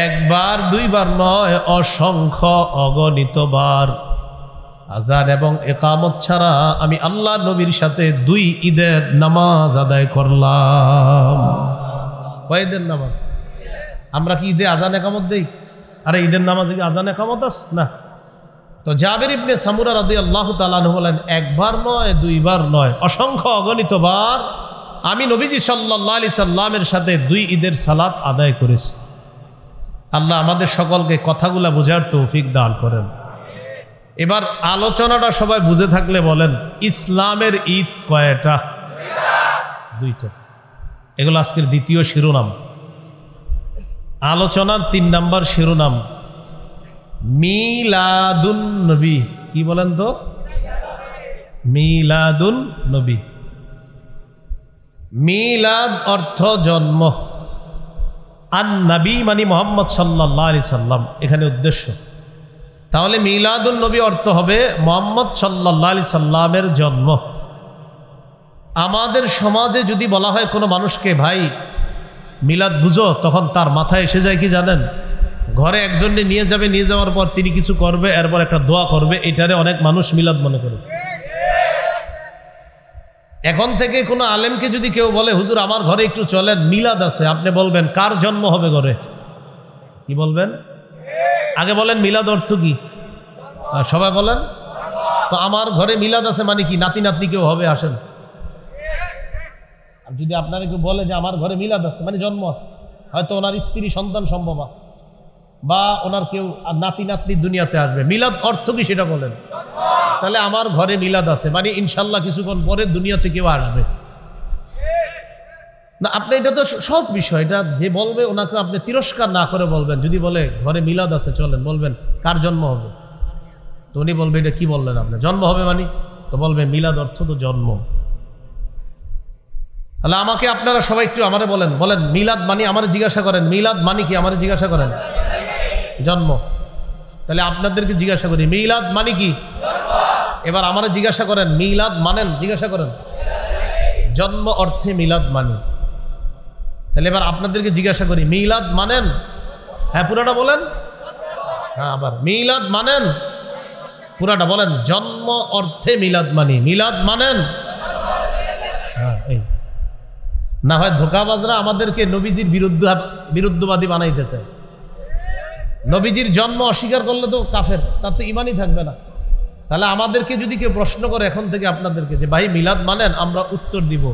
একবার 2 বার নয়, অসংখ্য অগণিত বার আযান এবং ইকামত ছাড়া আমি আল্লাহ নবীর সাথে 2 ঈদের নামাজ আদায় করলাম। কয় ঈদের নামাজ? আমরা কি ঈদে আযান ইকামত দেই? আরে ঈদের নামাজে কি আযান ইকামত আছে না? তো জাবের ইবনে সামুরা রাদিয়াল্লাহু তাআলা আনহু বলেন, একবার নয়, 2 বার নয়, অসংখ্য অগণিত বার আমি নবীজি সাল্লাল্লাহু আলাইহি সাল্লামের সাথে 2 ঈদের সালাত আদায় করেছি। আল্লাহ আমাদের সকলকে কথাগুলা বোঝার তৌফিক দান করেন। এবার আলোচনাটা সবাই বুঝে থাকলে বলেন, ইসলামের ঈদ কয়টা? 2টা। এগুলো আজকের দ্বিতীয় শিরোনাম। আলোচনার 3 নম্বর শিরোনাম মিলাদুন নবী। কি বলেন তো? মিলাদুন নবী। মিলাদ অর্থ জন্ম, আন নবী মানে মুহাম্মদ সাল্লাল্লাহু আলাইহি সাল্লাম এখানে উদ্দেশ্য। তাহলে মিলাদুন নবী অর্থ হবে মুহাম্মদ সাল্লাল্লাহু আলাইহি সাল্লামের জন্ম। আমাদের সমাজে যদি বলা হয় কোনো মানুষকে ভাই মিলাদ বুঝো, তখন তার মাথায় এসে যায় কি জানেন? ঘরে একজনকে নিয়ে যাবে, নিয়ে যাওয়ার পর তিনি কিছু করবে, এরপর একটা দোয়া করবে, এটারে অনেক মানুষ মিলাদ মনে করে। এখন থেকে কোনো আলেমকে যদি কেউ বলে হুজুর আমার ঘরে একটু চলেন, মিলাদ আছে, আপনি বলবেন কার জন্ম হবে ঘরে? কি বলবেন? আগে বলেন মিলাদ অর্থ কি? সবাই বলেন তো। আমার ঘরে মিলাদ আছে মানে কি? নাতি নাতনি কেউ হবে, আসেন। আর যদি আপনারা কেউ বলে যে আমার ঘরে মিলাদ আছে মানে জন্ম আছে, হয়তো ওনার স্ত্রী সন্তান সম্ভবা, বা ওনার কেউ নাতি নাতনি দুনিয়াতে আসবে, মিলাদ অর্থ কি সেটা বলেন। তাহলে আমার ঘরে মিলাদ আছে মানে ইনশাল্লাহ কিছুক্ষণ পরে দুনিয়াতে কেউ আসবে না। আপনি এটা তো সহজ বিষয়, এটা যে বলবে ওনাকে আপনি তিরস্কার না করে বলবেন। যদি বলে ঘরে মিলাদ আছে চলেন, বলবেন কার জন্ম হবে? তো উনি বলবে এটা কি বললেন আপনি? জন্ম হবে মানে? তো বলবে মিলাদ অর্থ তো জন্ম। তাহলে আমাকে আপনারা সবাই একটু আমারে বলেন, বলেন মিলাদ মানে, আমার জিজ্ঞাসা করেন মিলাদ মানে কি, আমার জিজ্ঞাসা করেন। জন্ম। তাহলে আপনাদেরকে জিজ্ঞাসা করি মিলাদ মানে কি? এবার আমারে জিজ্ঞাসা করেন মিলাদ মানেন? জিজ্ঞাসা করেন। জন্ম অর্থে মিলাদ মানে। তাহলে এবার আপনাদেরকে জিজ্ঞাসা করি মিলাদ মানেন? হ্যাঁ পুরাটা বলেন। হ্যাঁ আবার মিলাদ মানেন? পুরাটা বলেন। জন্ম অর্থে মিলাদ মানি। মিলাদ মানেন? হ্যাঁ এই না হয় ধোঁকাবাজরা আমাদেরকে নবীজির বিরুদ্ধবাদী বানাইতে চায়। নবীজির জন্ম অস্বীকার করলে তো কাফের, তার তো ইমানই থাকবে না। তাহলে আমাদেরকে যদি কেউ প্রশ্ন করে এখন থেকে আপনাদেরকে যে ভাই মিলাদ মানেন, আমরা উত্তর দিব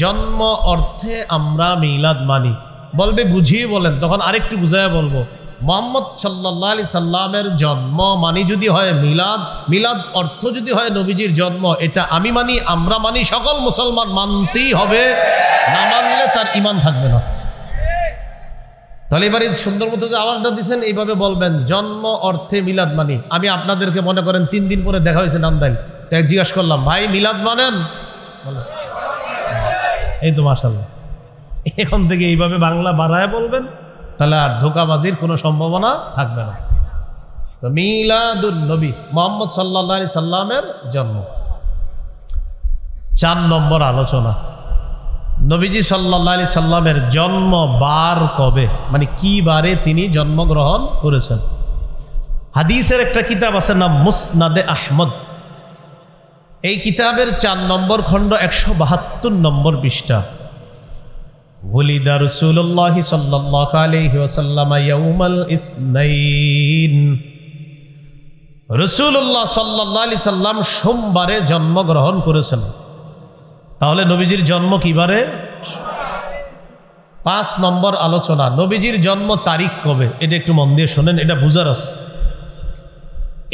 জন্ম অর্থে আমরা মিলাদ মানি। বলবে বুঝিয়ে বলেন, তখন আরেকটু বুঝাইয়া বলবো মুহাম্মদ সাল্লাল্লাহু আলাইহি সাল্লামের জন্ম মানি যদি হয় মিলাদ, মিলাদ অর্থ যদি হয় নবীজির জন্ম, এটা আমি মানি, আমরা মানি, সকল মুসলমান মানতেই হবে, না মানলে তার ঈমান থাকবে না। তাহলে এবারে সুন্দর মতো যে আওয়াজটা দিচ্ছেন এইভাবে বলবেন জন্ম অর্থে মিলাদ মানি। আমি আপনাদেরকে মনে করেন 3 দিন পরে দেখা হয়েছে নান্দাইল, তাই জিজ্ঞাসা করলাম ভাই মিলাদ মানেন? এই তো মাশাআল্লাহ। এখন থেকে এইভাবে বাংলা বাড়ায় বলবেন, তাহলে আর ধোঁকাবাজির কোনো সম্ভাবনা থাকবে না। তো মিলাদুন নবী মুহাম্মদ সাল্লাল্লাহু আলাইহি সাল্লামের জন্ম। 4 নম্বর আলোচনা, নবীজি সাল্লাল্লাহু আলাইহি সাল্লামের জন্ম বার কবে, মানে কি বারে তিনি জন্মগ্রহণ করেছেন। হাদিসের একটা কিতাব আছে নাম মুসনাদে আহমদ। এই কিতাবের 4 নম্বর খণ্ড 172 নম্বর পৃষ্ঠা। ওয়ালিদা রাসূলুল্লাহ সাল্লাল্লাহু আলাইহি ওয়াসাল্লাম ইয়াউমাল ইসনাইন। রাসূলুল্লাহ সাল্লাল্লাহু আলাইহি সাল্লাম সোমবারে জন্মগ্রহণ করেছেন। তাহলে নবীজির জন্ম কিবারে? 5 নম্বর আলোচনা, নবীজির জন্ম তারিখ কবে, এটা একটু মন দিয়ে শোনেন, এটা বুঝার আছে।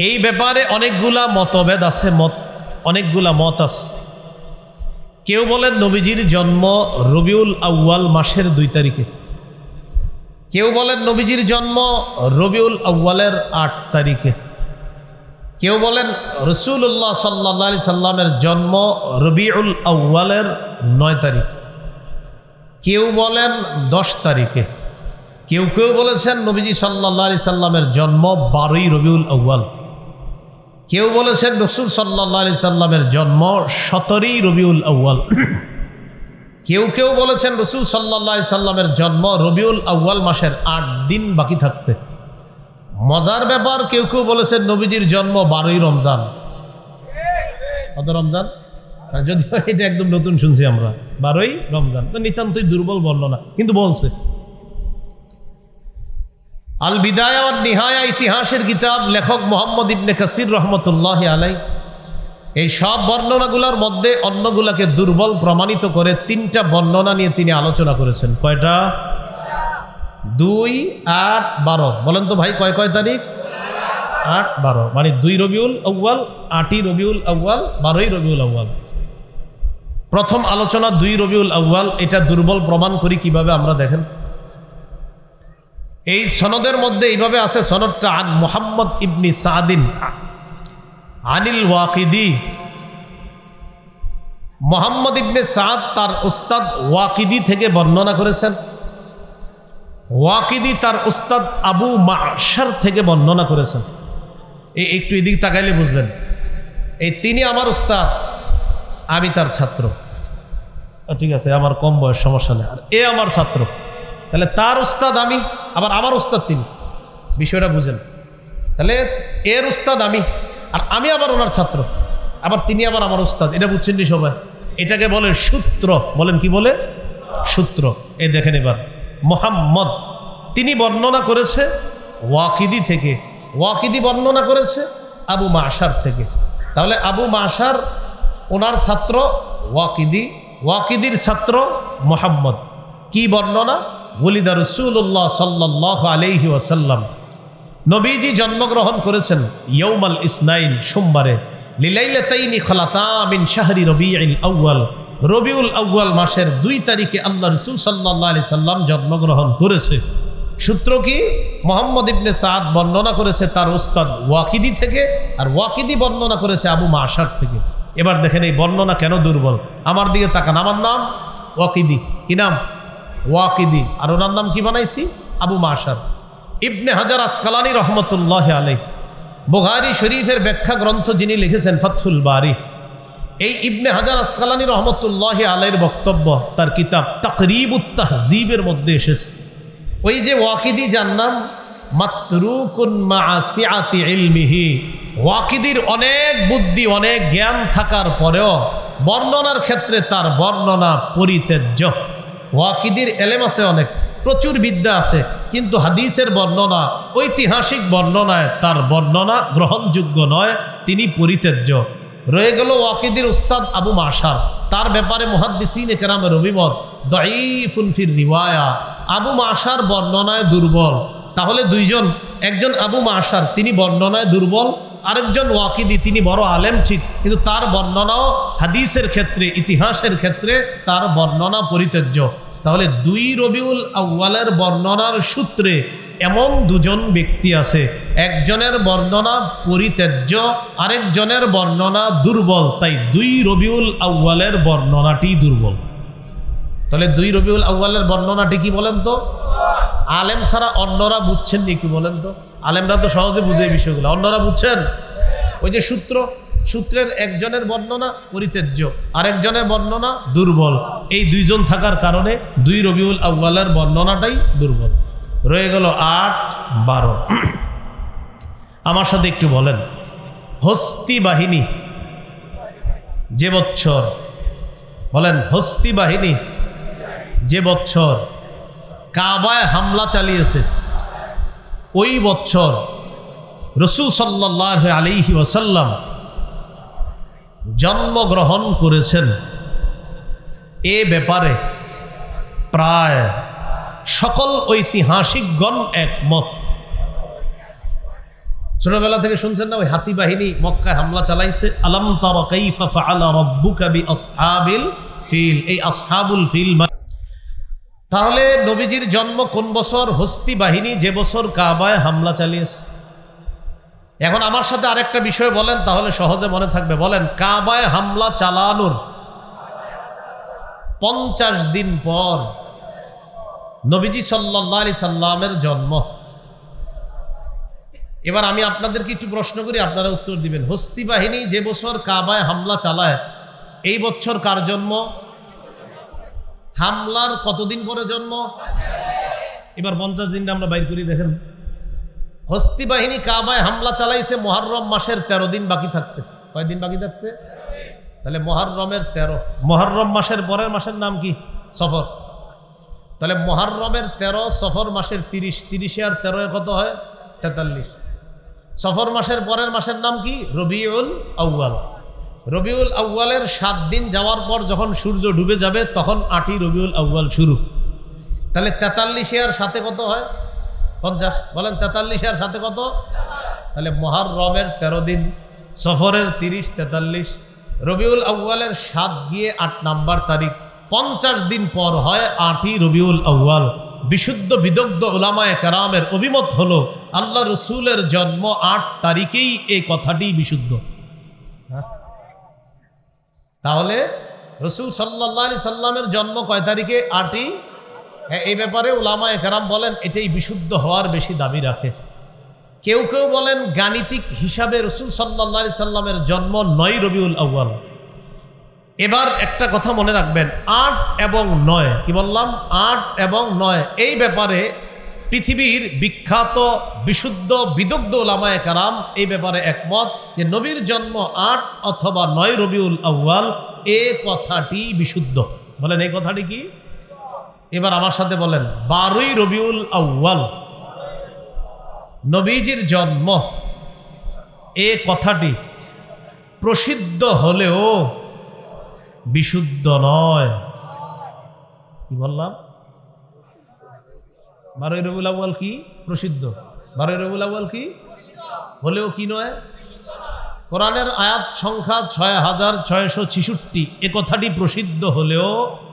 এই ব্যাপারে অনেকগুলা মতভেদ আছে, অনেকগুলা মত আছে। কেউ বলেন নবীজির জন্ম রবিউল আউয়াল মাসের 2 তারিখে, কেউ বলেন নবীজির জন্ম রবিউল আউয়ালের 8 তারিখে, কেউ বলেন রাসূলুল্লাহ সাল্লাল্লাহু আলাইহি সাল্লামের জন্ম রবিউল আউয়ালের 9 তারিখ, কেউ বলেন 10 তারিখে, কেউ কেউ বলেছেন নবীজি সাল্লাল্লাহু আলাইহি সাল্লামের জন্ম 12ই রবিউল আউয়াল, কেউ বলেছেন রাসূল সাল্লাল্লাহু আলাইহি সাল্লামের জন্ম 17ই রবিউল আউয়াল, কেউ কেউ বলেছেন রাসূল সাল্লাল্লাহু আলাইহি সাল্লামের জন্ম রবিউল আউয়াল মাসের 8 দিন বাকি থাকতে। মজার ব্যাপার, কেউ কেউ বলেছেন নবীজির জন্ম 12ই রমজান। কত রমজান? যদিও এটা একদম নতুন শুনছি আমরা, 12ই রমজান, তো নিতান্তই দুর্বল বর্ণনা, কিন্তু বলছে। আল বিদায়া ওয়ান নিহায়া ইতিহাসের কিতাব, লেখক মুহাম্মদ ইবনে কাসির রহমতুল্লাহি আলাইহি এই সব বর্ণনাগুলোর মধ্যে অন্যগুলাকে দুর্বল প্রমাণিত করে 3টা বর্ণনা নিয়ে তিনি আলোচনা করেছেন। কয়টা? 2, 8, 12। বলেন তো ভাই, কয় তারিখ? 8, 12, মানে 2 রবিউল আউয়াল, 8ই রবিউল আউয়াল, 12ই রবিউল আউয়াল। প্রথম আলোচনা 2 রবিউল আউয়াল। এটা দুর্বল প্রমাণ করি কিভাবে আমরা দেখেন। এই সনদের মধ্যে এইভাবে আছে, সনদটা আন মুহাম্মদ ইবনে সাদিন আনিল ওয়াকিদি। মুহাম্মদ ইবনে সাদ তার উস্তাদ ওয়াকিদি থেকে বর্ণনা করেছেন। ওয়াকিদি তার উস্তাদ আবু মাশার থেকে বর্ণনা করেছেন। একটু এদিক তাকাইলে বুঝবেন, এই তিনি আমার উস্তাদ, আমি তার ছাত্র। ঠিক আছে, আমার কম বয়স, সমস্যা নেই। আর এ আমার ছাত্র, তাহলে তার উস্তাদ আমি, আবার আমার উস্তাদ তিনি। বিষয়টা বুঝেন। তাহলে এর উস্তাদ আমি, আর আমি আবার ওনার ছাত্র, আবার তিনি আবার আমার উস্তাদ। এটা বুঝছেন নি সবাই? এটাকে বলে সূত্র। বলেন কি বলে? সূত্র। এই দেখেন এবার, মুহাম্মদ তিনি বর্ণনা করেছে ওয়াকিদি থেকে, ওয়াকিদি বর্ণনা করেছে আবু মাশার থেকে। তাহলে আবু মাশার ওনার ছাত্র ওয়াকিদি, ওয়াকিদির ছাত্র মুহাম্মদ। কি বর্ণনা? ওলিদা রাসূলুল্লাহ সাল্লাল্লাহু আলাইহি ওয়াসাল্লাম, নবীজি জন্মগ্রহণ করেছেন ইয়াউমাল ইসনাইন, সোমবারে, লিলাইলাতাইনি খলাতা মিন শাহরি রবিউল আউয়াল, রবিউল আউয়াল মাসের 2 তারিখে আল্লাহ রাসূল সাল্লাল্লাহু আলাইহি সাল্লাম জন্মগ্রহণ করেছে। সূত্র কি? মুহাম্মদ ইবনে সাদ বর্ণনা করেছে তার উস্তাদ ওয়াকিদি থেকে, আর ওয়াকিদি বর্ণনা করেছে আবু মাশার থেকে। এবার দেখেন এই বর্ণনা কেন দুর্বল। আমার দিকে তাকান, আমার নাম ওয়াকিদি। কি নাম? ওয়াকিদি। আর ওনার নাম কি বানাইছি? আবু মাশার। ইবনে হাজার আসকালানী রহমতুল্লাহ আলাইহি, বুখারী শরীফের ব্যাখ্যা গ্রন্থ যিনি লিখেছেন ফাতহুল বারী, এই ইবনে হাজার আসকালানী রহমতুল্লাহ আলাইহির বক্তব্য তার কিতাব তাকরিবুত তাহযীবের মধ্যে এসেছে। ওই যে ওয়াকিদি, যার নাম মাতরুকুন মা'a সিআতি ইলমিহি, ওয়াকিদির অনেক বুদ্ধি, অনেক জ্ঞান থাকার পরেও বর্ণনার ক্ষেত্রে তার বর্ণনা পরিত্যাজ্য। ওয়াকিদির এলেম আছে, অনেক প্রচুর বিদ্যা আছে, কিন্তু হাদিসের বর্ণনা, ঐতিহাসিক বর্ণনায় তার বর্ণনা গ্রহণযোগ্য নয়, তিনি পরিত্যাজ্য। রয়ে গেল ওয়াকিদির উস্তাদ আবু মাশার। তার ব্যাপারে মুহাদ্দিসিনে কেরামের অভিমত দাঈফুন ফির রিওয়ায়া, আবু মাশার বর্ণনায় দুর্বল। তাহলে দুইজন, একজন আবু মাশার তিনি বর্ণনায় দুর্বল, আরেকজন ওয়াকিদি তিনি বড় আলেম ঠিক, কিন্তু তার বর্ণনাও হাদিসের ক্ষেত্রে, ইতিহাসের ক্ষেত্রে তার বর্ণনা পরিত্যাজ্য। তাহলে 2 রবিউল আউয়ালের বর্ণনার সূত্রে এমন দুজন ব্যক্তি আছে, একজনের বর্ণনা পরিত্যাজ্য, আরেকজনের বর্ণনা দুর্বল। তাই 2 রবিউল আউয়ালের বর্ণনাটি দুর্বল। তাহলে 2 রবিউল আউয়ালের বর্ণনাটি কি বলেন তো? আলেম ছাড়া অন্যরা বুঝছেন নি? একটু বলেন তো। আলেমরা তো সহজে বুঝে এই বিষয়গুলো, অন্যরা বুঝছেন? ওই যে সূত্র, সূত্রের একজনের বর্ণনা পরিত্যাজ্য, আরেকজনের বর্ণনা দুর্বল। এই দুইজন থাকার কারণে 2 রবিউল আউয়ালের বর্ণনাটাই দুর্বল। রয়ে গেল 8, 12। আমার সাথে একটু বলেন, হস্তি বাহিনী যে বৎসর, বলেন হস্তি বাহিনী যে বৎসর কাবায় হামলা চালিয়েছে, ওই বৎসর রাসূল সাল্লাল্লাহু আলাইহি ওয়াসাল্লাম জন্মগ্রহণ করেছেন। এ ব্যাপারে প্রায় সকল ঐতিহাসিকগণ একমত। ছোটবেলা থেকে শুনছেন না, ওই হাতি বাহিনী মক্কায় হামলা চালাইছে। আলাম তারা কাইফা ফাআলা রাব্বুকা বিআসহাবিল ফিল, এই আসহাবুল ফিল। তাহলে নবীজির জন্ম কোন বছর? হস্তি বাহিনী যে বছর কাবায় হামলা চালিয়েছে। এখন আমার সাথে আরেকটা বিষয় বলেন, তাহলে সহজে মনে থাকবে। বলেন, কাবায় হামলা চালানোর 50 দিন পর নবীজি সাল্লাল্লাহু আলাইহি সাল্লামের জন্ম। এবার আমি আপনাদেরকে একটু প্রশ্ন করি, আপনারা উত্তর দিবেন। হস্তি বাহিনী যে বছর কাবায় হামলা চালায়, এই বছর কার জন্ম? হামলার কতদিন পরে জন্ম? এবার 50 দিনটা আমরা বাইর করি, দেখেন। হস্তি বাহিনী কাবায় হামলা চালাইছে মুহররম মাসের 13 দিন বাকি থাকতে। কয় দিন বাকি থাকতে? তাহলে মুহররমের 13। মুহররম মাসের পরের মাসের নাম কি? সফর। তাহলে মুহররমের 13, সফর মাসের 30, 30 আর 13 কত হয়? 43। সফর মাসের পরের মাসের নাম কি? রবিউল আউয়াল। রবিউল আউয়ালের 7 দিন যাওয়ার পর যখন সূর্য ডুবে যাবে তখন 8ই রবিউল আউয়াল শুরু। তাহলে 43 এর সাথে কত হয়? 50। বলেন 43 এর সাথে কত? তাহলে মুহররমের 13 দিন, সফরের 30, 43, রবিউল আউয়ালের 7 গিয়ে 8 নাম্বার তারিখ, 50 দিন পর হয় 8ই রবিউল আউয়াল। বিশুদ্ধ বিদগ্ধ উলামায়ে কেরামের অভিমত হলো আল্লাহ রসুলের জন্ম 8 তারিখেই, এই কথাটি বিশুদ্ধ। তাহলে রসুল সাল্লাল্লাহু আলাইহি সাল্লামের জন্ম কয় তারিখে? 8ই। হ্যাঁ, এই ব্যাপারে উলামায়ে কেরাম বলেন এটাই বিশুদ্ধ হওয়ার বেশি দাবি রাখে। কেউ কেউ বলেন গাণিতিক হিসাবে রসুল সাল্লাল্লাহু আলাইহি সাল্লামের জন্ম 9 রবিউল আউয়াল। এবার একটা কথা মনে রাখবেন, 8 এবং 9, কি বললাম? 8 এবং 9, এই ব্যাপারে পৃথিবীর বিখ্যাত বিশুদ্ধ বিদগ্ধ উলামায়ে কেরাম এই ব্যাপারে একমত যে নবীর জন্ম 8 অথবা 9 রবিউল আউয়াল, এই কথাটি বিশুদ্ধ। বলেন এই কথাটি কি? এবার আমার সাথে বলেন 12ই রবিউল আউয়াল নবীজির জন্ম, এই কথাটি প্রসিদ্ধ হলেও বিশুদ্ধ নয়। কি বললাম? 12ই রবিউল আউয়াল কি? প্রসিদ্ধ। 12ই রবিউল আউয়াল কি? হলেও কি নয়? কোরআনের আয়াত সংখ্যা 6666, এ কথাটি প্রসিদ্ধ হলেও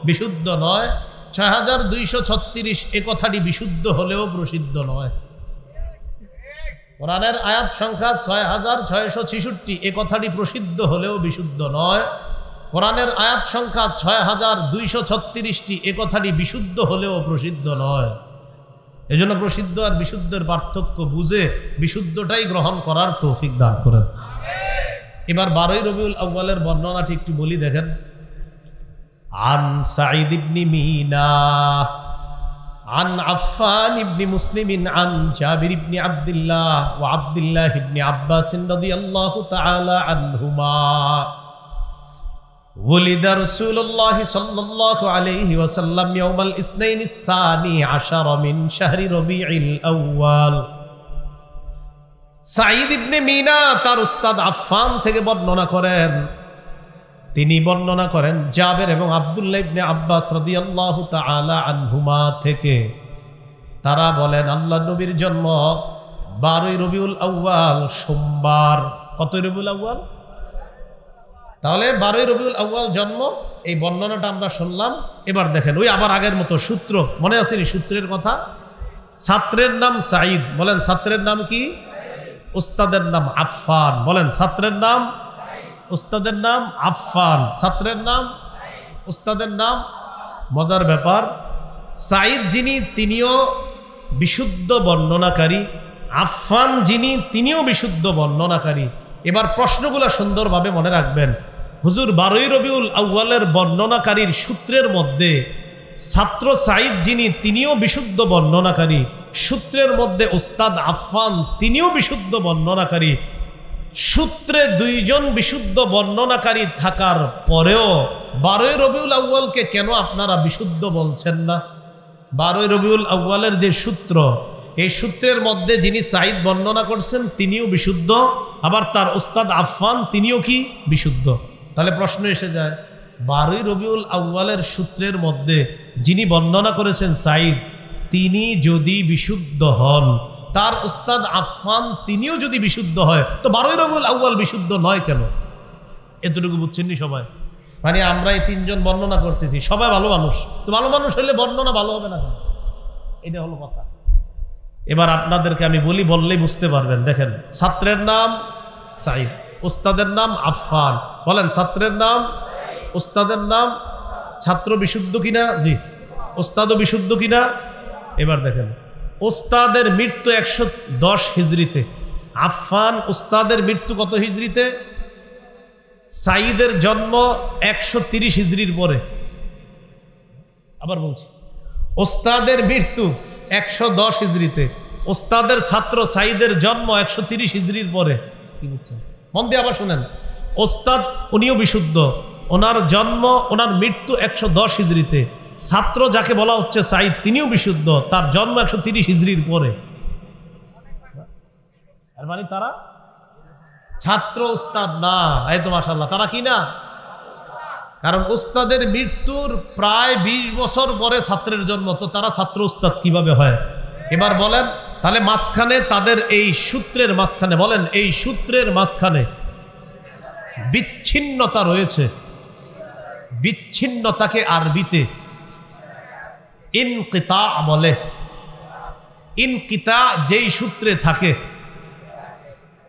বিশুদ্ধ নয়। 6236, এ কথাটি বিশুদ্ধ হলেও প্রসিদ্ধ নয়। কোরআনের আয়াত সংখ্যা 6666, এ কথাটি প্রসিদ্ধ হলেও বিশুদ্ধ নয়। কোরআনের আয়াত সংখ্যা 6236টি, এ কথাটি বিশুদ্ধ হলেও প্রসিদ্ধ নয়। এজন্য প্রসিদ্ধ আর বিশুদ্ধের পার্থক্য বুঝে বিশুদ্ধটাই গ্রহণ করার তৌফিক দান করেন। এবার 12ই রবিউল আউয়ালের বর্ণনাটি একটু বলি, দেখেন। আন সাঈদ ইবনে মিনা আন আফফান ইবনে মুসলিম আন জাবির ইবনে আব্দুল্লাহ ওয়া আব্দুল্লাহ ইবনে আব্বাস রাদিয়াল্লাহু তাআলা আনহুমা ولد رسول الله صلى الله عليه وسلم يوم الاثنين الثاني عشر من شهر ربيع الأول। সাঈদ ইবনে মিনা তার উস্তাদ আফফান থেকে বর্ণনা করেন, তিনি বর্ণনা করেন জাবের এবং আব্দুল্লাহ ইবনে আব্বাস রাদিয়াল্লাহু তাআলা আনহুমা থেকে। তারা বলেন আল্লাহ নবীর জন্ম 12ই রবিউল আউয়াল সোমবার। কত রবিউল আউয়াল? তাহলে 12ই রবিউল আউয়াল জন্ম, এই বর্ণনাটা আমরা শুনলাম। এবার দেখেন ওই আবার আগের মতো সূত্র মনে আছে? সূত্রের কথা। ছাত্রের নাম সাঈদ, বলেন ছাত্রের নাম কি? উস্তাদের নাম আফফান, বলেন ছাত্রের নাম। উস্তাদের নাম আফফান, ছাত্রের নাম। উস্তাদের নাম। মজার ব্যাপার, সাঈদ যিনি তিনিও বিশুদ্ধ বর্ণনাকারী, আফফান যিনি তিনিও বিশুদ্ধ বর্ণনাকারী। এবার প্রশ্নগুলো সুন্দরভাবে মনে রাখবেন। হুজুর 12ই রবিউল আউয়ালের বর্ণনাকারীর সূত্রের মধ্যে ছাত্র সাঈদ যিনি তিনিও বিশুদ্ধ বর্ণনাকারী, সূত্রের মধ্যে উস্তাদ আফফান তিনিও বিশুদ্ধ বর্ণনাকারী। সূত্রে 2 জন বিশুদ্ধ বর্ণনাকারী থাকার পরেও 12ই রবিউল আউয়ালকে কেন আপনারা বিশুদ্ধ বলছেন না? 12ই রবিউল আউয়ালের যে সূত্র, এই সূত্রের মধ্যে যিনি সাঈদ বর্ণনা করছেন তিনিও বিশুদ্ধ, আবার তার উস্তাদ আফফান তিনিও কি? বিশুদ্ধ। তাহলে প্রশ্ন এসে যায়, 12ই রবিউল আউয়ালের সূত্রের মধ্যে যিনি বর্ণনা করেছেন সাঈদ, তিনি যদি বিশুদ্ধ হন, তার উস্তাদ আফফান তিনিও যদি বিশুদ্ধ হয়, তো 12ই রবিউল আউয়াল বিশুদ্ধ নয় কেন? এতটুকু বুঝছেন নি সবাই? মানে আমরা এই 3 জন বর্ণনা করতেছি, সবাই ভালো মানুষ, তো ভালো মানুষ হলে বর্ণনা ভালো হবে না কেন? এটা হলো কথা। এবার আপনাদেরকে আমি বলি, বললেই বুঝতে পারবেন। দেখেন, ছাত্রের নাম সাঈদ, উস্তাদের নাম আফফান। বলেন ছাত্রের নাম, উস্তাদের নাম। ছাত্র বিশুদ্ধ কিনা? জি। উস্তাদও বিশুদ্ধ কিনা? এবার দেখেন, উস্তাদের মৃত্যু 110 হিজরিতে, আফফান উস্তাদের মৃত্যু কত হিজরিতে? সাঈদের জন্ম 130 হিজরির পরে। আবার বলছি, উস্তাদের মৃত্যু 110 হিজরিতে, উস্তাদের ছাত্র সাঈদের জন্ম 130 হিজরির পরে। কি বুঝছেন? মন দিয়ে আবার শুনেন। উস্তাদ উনিও বিশুদ্ধ, ওনার জন্ম, ওনার মৃত্যু 110 হিজরিতে। ছাত্র যাকে বলা হচ্ছে সাঈদ, তিনিও বিশুদ্ধ, তার জন্ম 130 হিজরির পরে। আর মানে তারা ছাত্র উস্তাদ না। এই তো মাশাআল্লাহ, তারা কি না? কারণ উস্তাদের মৃত্যুর প্রায় 20 বছর পরে ছাত্রের জন্ম, তো তারা ছাত্র উস্তাদ কিভাবে হয়? এবার বলেন তাহলে মাঝখানে তাদের এই সূত্রের মাঝখানে, বলেন এই সূত্রের মাঝখানে বিচ্ছিন্নতা রয়েছে। বিচ্ছিন্নতাকে আরবিতে ইনকিতা বলে। ইনকিতা যেই সূত্রে থাকে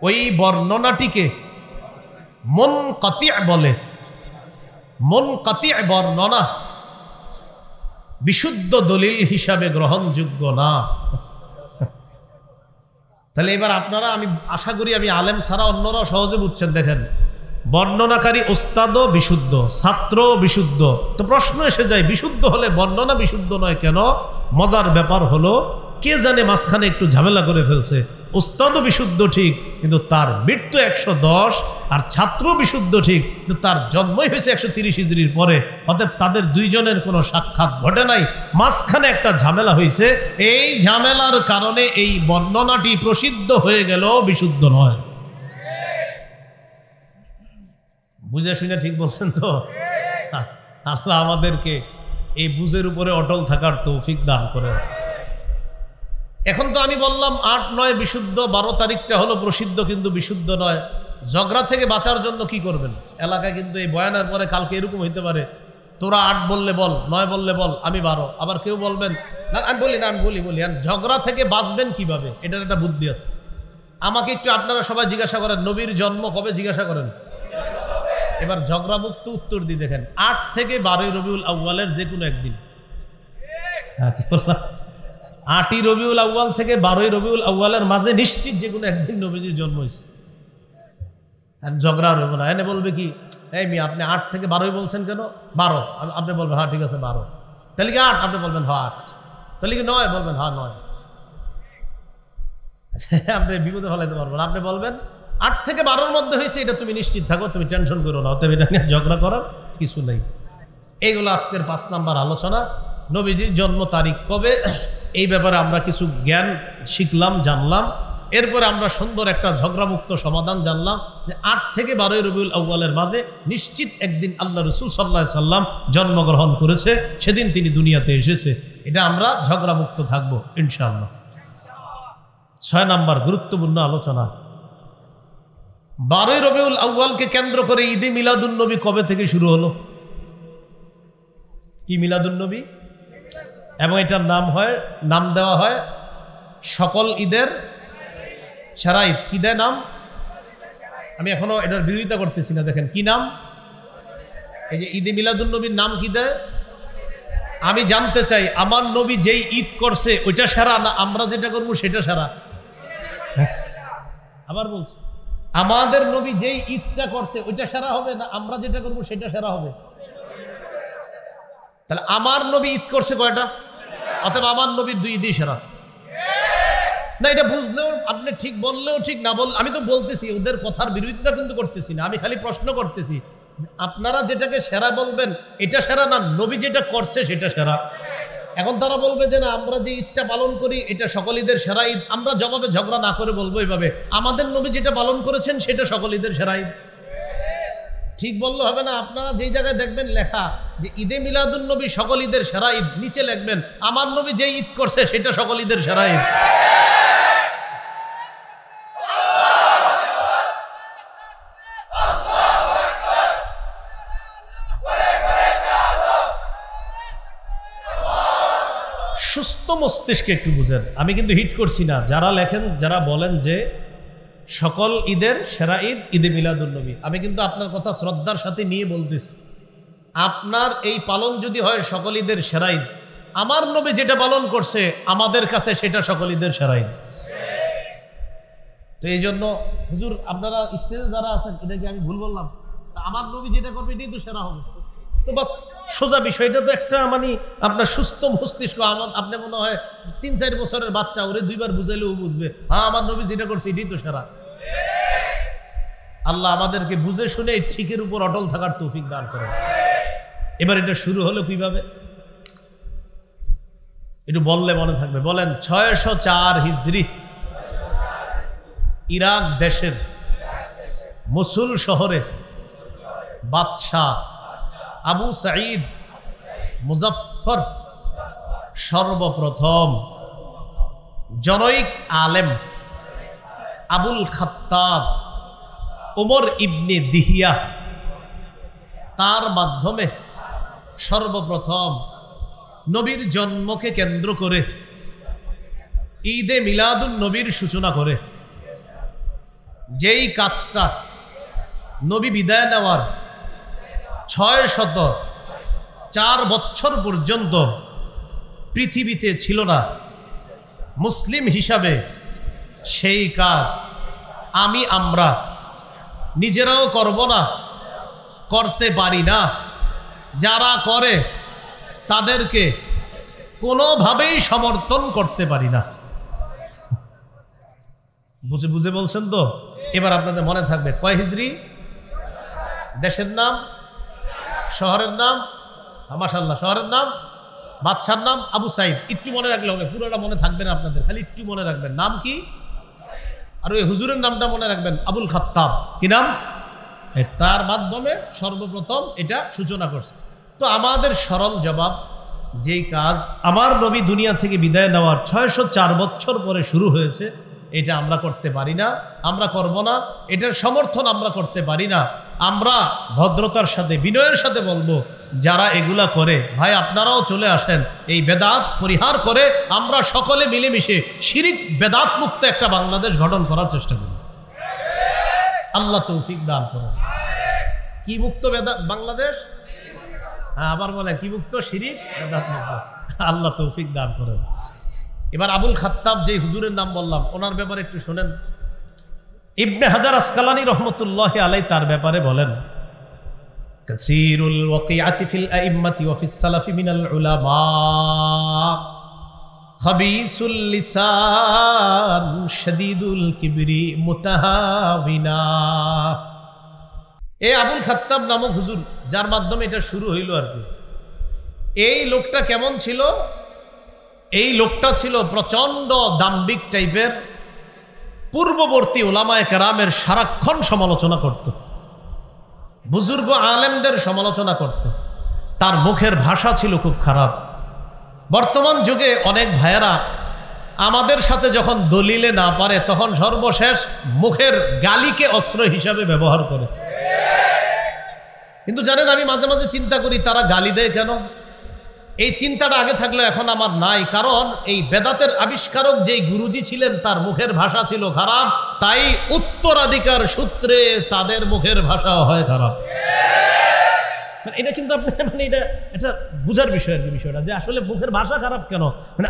ওই বর্ণনাটিকে মুনকাতি বলে। মুনকাতি বর্ণনা বিশুদ্ধ দলিল হিসাবে গ্রহণযোগ্য না। তাহলে এবার আপনারা, আমি আশা করি আমি আলেম ছাড়া অন্যরা সহজে বুঝছেন। দেখেন, বর্ণনাকারী ওস্তাদও বিশুদ্ধ, ছাত্রও বিশুদ্ধ। তো প্রশ্ন এসে যায়, বিশুদ্ধ হলে বর্ণনা বিশুদ্ধ নয় কেন? মজার ব্যাপার হলো, কে জানে মাঝখানে একটু ঝামেলা করে ফেলছে। ওস্তাদও বিশুদ্ধ ঠিক, কিন্তু তার মৃত্যু 110, আর ছাত্র বিশুদ্ধ ঠিক, কিন্তু তার জন্মই হয়েছে 130 হিজরির পরে। অতএব তাদের দুইজনের কোনো সাক্ষাৎ ঘটে নাই, মাঝখানে একটা ঝামেলা হয়েছে। এই ঝামেলার কারণে এই বর্ণনাটি প্রসিদ্ধ হয়ে গেল, বিশুদ্ধ নয়। বুঝে শুনে ঠিক বলছেন তো? আল্লাহ আমাদেরকে এই বুঝের উপরে অটল থাকার তৌফিক দান করে। এখন তো আমি বললাম 8, 9 বিশুদ্ধ, 12 তারিখটা হলো প্রসিদ্ধ কিন্তু বিশুদ্ধ নয়। ঝগড়া থেকে বাঁচার জন্য কি করবেন? এলাকায় কিন্তু এই বয়ানের পরে কালকে এরকম হইতে পারে, তোরা 8 বললে বল, 9 বললে বল, আমি 12। আবার কেউ বলবেন না আমি বলি না, আমি বলি। আর ঝগড়া থেকে বাঁচবেন কিভাবে? এটার একটা বুদ্ধি আছে। আমাকে একটু আপনারা সবাই জিজ্ঞাসা করেন, নবীর জন্ম কবে? জিজ্ঞাসা করেন। এবার ঝগড়া মুক্ত উত্তর দিয়ে দেখেন, 8 থেকে 12 রবিউল আউয়ালের যে কোনো একদিন। 8ই রবিউল আউয়াল থেকে 12ই রবিউল আউয়ালের মাঝে নিশ্চিত যে কোনো একদিন নবীজির জন্ম হয়েছে। ঝগড়া হবে না। এনে বলবে কি, এই মেয়ে আপনি 8 থেকে 12ই বলছেন কেন? 12। আপনি বলবেন হ্যাঁ ঠিক আছে 12। তাহলে কি 8? আপনি বলবেন হ্যাঁ 8। তাহলে কি 9? বলবেন হ্যাঁ 9। আপনি বিপদে ফেলাইতে পারবেন। আপনি বলবেন 8 থেকে 12-র মধ্যে হয়েছে, এটা তুমি নিশ্চিত থাকো, তুমি টেনশন করো না। অতএব এটা নিয়ে ঝগড়া করার কিছু নেই। এইগুলো আজকের 5 নাম্বার আলোচনা। নবীজির জন্ম তারিখ কবে, এই ব্যাপারে আমরা কিছু জ্ঞান শিখলাম, জানলাম। এরপরে আমরা সুন্দর একটা ঝগড়ামুক্ত সমাধান জানলাম যে 8 থেকে 12 রবিউল আউয়ালের মাঝে নিশ্চিত একদিন আল্লাহ রাসূল সাল্লাল্লাহু আলাইহি সাল্লাম জন্মগ্রহণ করেছে, সেদিন তিনি দুনিয়াতে এসেছে। এটা আমরা ঝগড়ামুক্ত থাকবো ইনশাআল্লাহ। 6 নাম্বার গুরুত্বপূর্ণ আলোচনা, 12 রবিউল আউয়ালকে কেন্দ্র করে ঈদে মিলাদুন নবী কবে থেকে শুরু হলো? কি মিলাদুন নবী? এবং এটার নাম দেওয়া হয় সকল ঈদের সেরা ঈদ। কি দেয় নাম? আমি এখনো এটার বিরোধিতা করতেছি না। দেখেন কি নাম, এই যে ঈদে মিলাদুন নবীর নাম কি দেয়? আমি জানতে চাই, আমার নবী যেই ঈদ করছে ওইটা সেরা না আমরা যেটা করবো সেটা সেরা? আবার বলছি, আমাদের নবী যেই ঈদটা করছে ওইটা সেরা হবে না আমরা যেটা করবো সেটা সেরা হবে? তাহলে আমার নবী ঈদ করছে কয়টা? অতএব আমার নবীর 2 ঈদই সেরা না। এটা বুঝলেও আপনি ঠিক, বললেও ঠিক, না বল, আমি তো বলতেছি, ওদের কথার বিরোধিতা কিন্তু করতেছি না। আমি খালি প্রশ্ন করতেছি, আপনারা যেটাকে সেরা বলবেন এটা সেরা না নবী যেটা করছে সেটা সেরা? এখন তারা বলবে যে না আমরা যে ঈদটা পালন করি এটা সকল ঈদের সেরা ঈদ। আমরা জবাবে ঝগড়া না করে বলবো এইভাবে, আমাদের নবী যেটা পালন করেছেন সেটা সকল ঈদের সেরা ঈদ। ঠিক বললে হবে না। আপনারা যেই জায়গায় দেখবেন লেখা যে ঈদে মিলাদুন নবী সকল ঈদের সেরা ঈদ, নিচে লিখবেন আমার নবী যে ঈদ করছে সেটা সকল ঈদের সেরা ঈদ। সুস্থ মস্তিষ্কে একটু বুঝেন, আমি কিন্তু হিট করছি না। যারা লেখেন, যারা বলেন যে সকল ঈদের সেরা ঈদ ঈদে মিলাদুন নবী, আমি কিন্তু আপনার কথা শ্রদ্ধার সাথে নিয়ে বলতেছি, আপনার এই পালন যদি হয় সকল ঈদের সেরা ঈদ, আমার নবী যেটা পালন করছে আমাদের কাছে সেটা সকল ঈদের সেরা ঈদ। তো এই জন্য হুজুর আপনারা স্টেজে যারা আছেন, এটা কি আমি ভুল বললাম? আমার নবী যেটা করবে এটাই তো সেরা হবে। তো বাস সোজা বিষয়টা তো একটা, মানে আপনার সুস্থ মস্তিষ্ক, আপনি মনে হয় 3-4 বছরের বাচ্চা, ওরে 2 বার বুঝাইলেও বুঝবে, হ্যাঁ আমার নবী যেটা করছে এটাই তো সেরা। আল্লাহ আমাদেরকে বুঝে শুনে ঠিকের উপর অটল থাকার তৌফিক দান করেন। এবার এটা শুরু হলো কিভাবে একটু বললে মনে থাকবে। বলেন 604 হিজরি ইরাক দেশের মুসুল শহরে বাদশাহ আবু সাঈদ মুজাফফর সর্বপ্রথম জনৈক আলেম আবুল খাত্তাব ওমর ইবনে দিহিয়া তার মাধ্যমে সর্বপ্রথম নবীর জন্মকে কেন্দ্র করে ঈদে মিলাদুন নবীর সূচনা করে যেই কাজটা নবী বিদায় নেওয়ার 604 বছর পর্যন্ত পৃথিবীতে ছিল না, মুসলিম হিসাবে সেই কাজ আমরা নিজেরাও করব না, করতে পারি না, যারা করে তাদেরকে কোনোভাবেই সমর্থন করতে পারি না। বুঝে বুঝে বলছেন তো? এবার আপনাদের মনে থাকবে কয় হিজরি, দেশের নাম, শহরের নাম, মাশাআল্লাহ, শহরের নাম, বাদশার নাম আবু সাঈদ। একটু মনে রাখলে হবে, পুরোটা মনে থাকবে না আপনাদের, খালি একটু মনে রাখবেন নাম কি, আর ওই হুজুরের নামটা মনে রাখবেন আবুল খাত্তাব। কি নাম? তার মাধ্যমে সর্বপ্রথম এটা সূচনা করছে। তো আমাদের সরল জবাব, যেই কাজ আমার নবী দুনিয়া থেকে বিদায় নেওয়ার 604 বছর পরে শুরু হয়েছে, এটা আমরা করতে পারি না, আমরা করব না, এটার সমর্থন আমরা করতে পারি না। আমরা ভদ্রতার সাথে, বিনয়ের সাথে বলবো, যারা এগুলা করে ভাই আপনারাও চলে আসেন, এই বেদাত পরিহার করে আমরা সকলে মিলেমিশে শিরিক বেদাত মুক্ত একটা বাংলাদেশ গঠন করার চেষ্টা করি। আল্লাহ তৌফিক দান করুন। কি মুক্ত বাংলাদেশ? হ্যাঁ, আবার বলেন কি মুক্ত? শিরিক বেদাত মুক্ত। আল্লাহ তৌফিক দান করেন। এবার আবুল খাত্তাব যে হুজুরের নাম বললাম, ওনার ব্যাপারে একটু শোনেন। ইবনে হাজার আসকালানী রহমতুল্লাহি আলাইহি তার ব্যাপারে বলেন, কাসীরুল ওয়াকিআতি ফিল আইম্মাতি ওয়া ফিস সালাফি মিনাল উলামা খাবিসুল লিসান শাদীদুল কিবরি মুতাহাবিনা। এই আবুল খাত্তাব নামক হুজুর, যার মাধ্যমে এটা শুরু হইল আর কি, এই লোকটা কেমন ছিল? এই লোকটা ছিল প্রচন্ড দাম্ভিক টাইপের। পূর্ববর্তী ওলামায়ে কেরামের সারাক্ষণ সমালোচনা করত, বুজুর্গ আলেমদের সমালোচনা করত। তার মুখের ভাষা ছিল খুব খারাপ। বর্তমান যুগে অনেক ভাইয়েরা আমাদের সাথে যখন দলিলে না পারে, তখন সর্বশেষ মুখের গালিকে অস্ত্র হিসাবে ব্যবহার করে। কিন্তু জানেন, আমি মাঝে মাঝে চিন্তা করি তারা গালি দেয় কেন? এই চিন্তাটা আগে থাকলে এখন আমার নাই। কারণ এই বেদাতের আবিষ্কারক যেই গুরুজি ছিলেন, তার মুখের ভাষা ছিল খারাপ, তাই উত্তরাধিকার সূত্রে তাদের মুখের ভাষাও হয় খারাপ। এটা কিন্তু আপনি এটা বুঝার বিষয় আর কি, বিষয়টা যে আসলে মুখের ভাষা খারাপ কেন।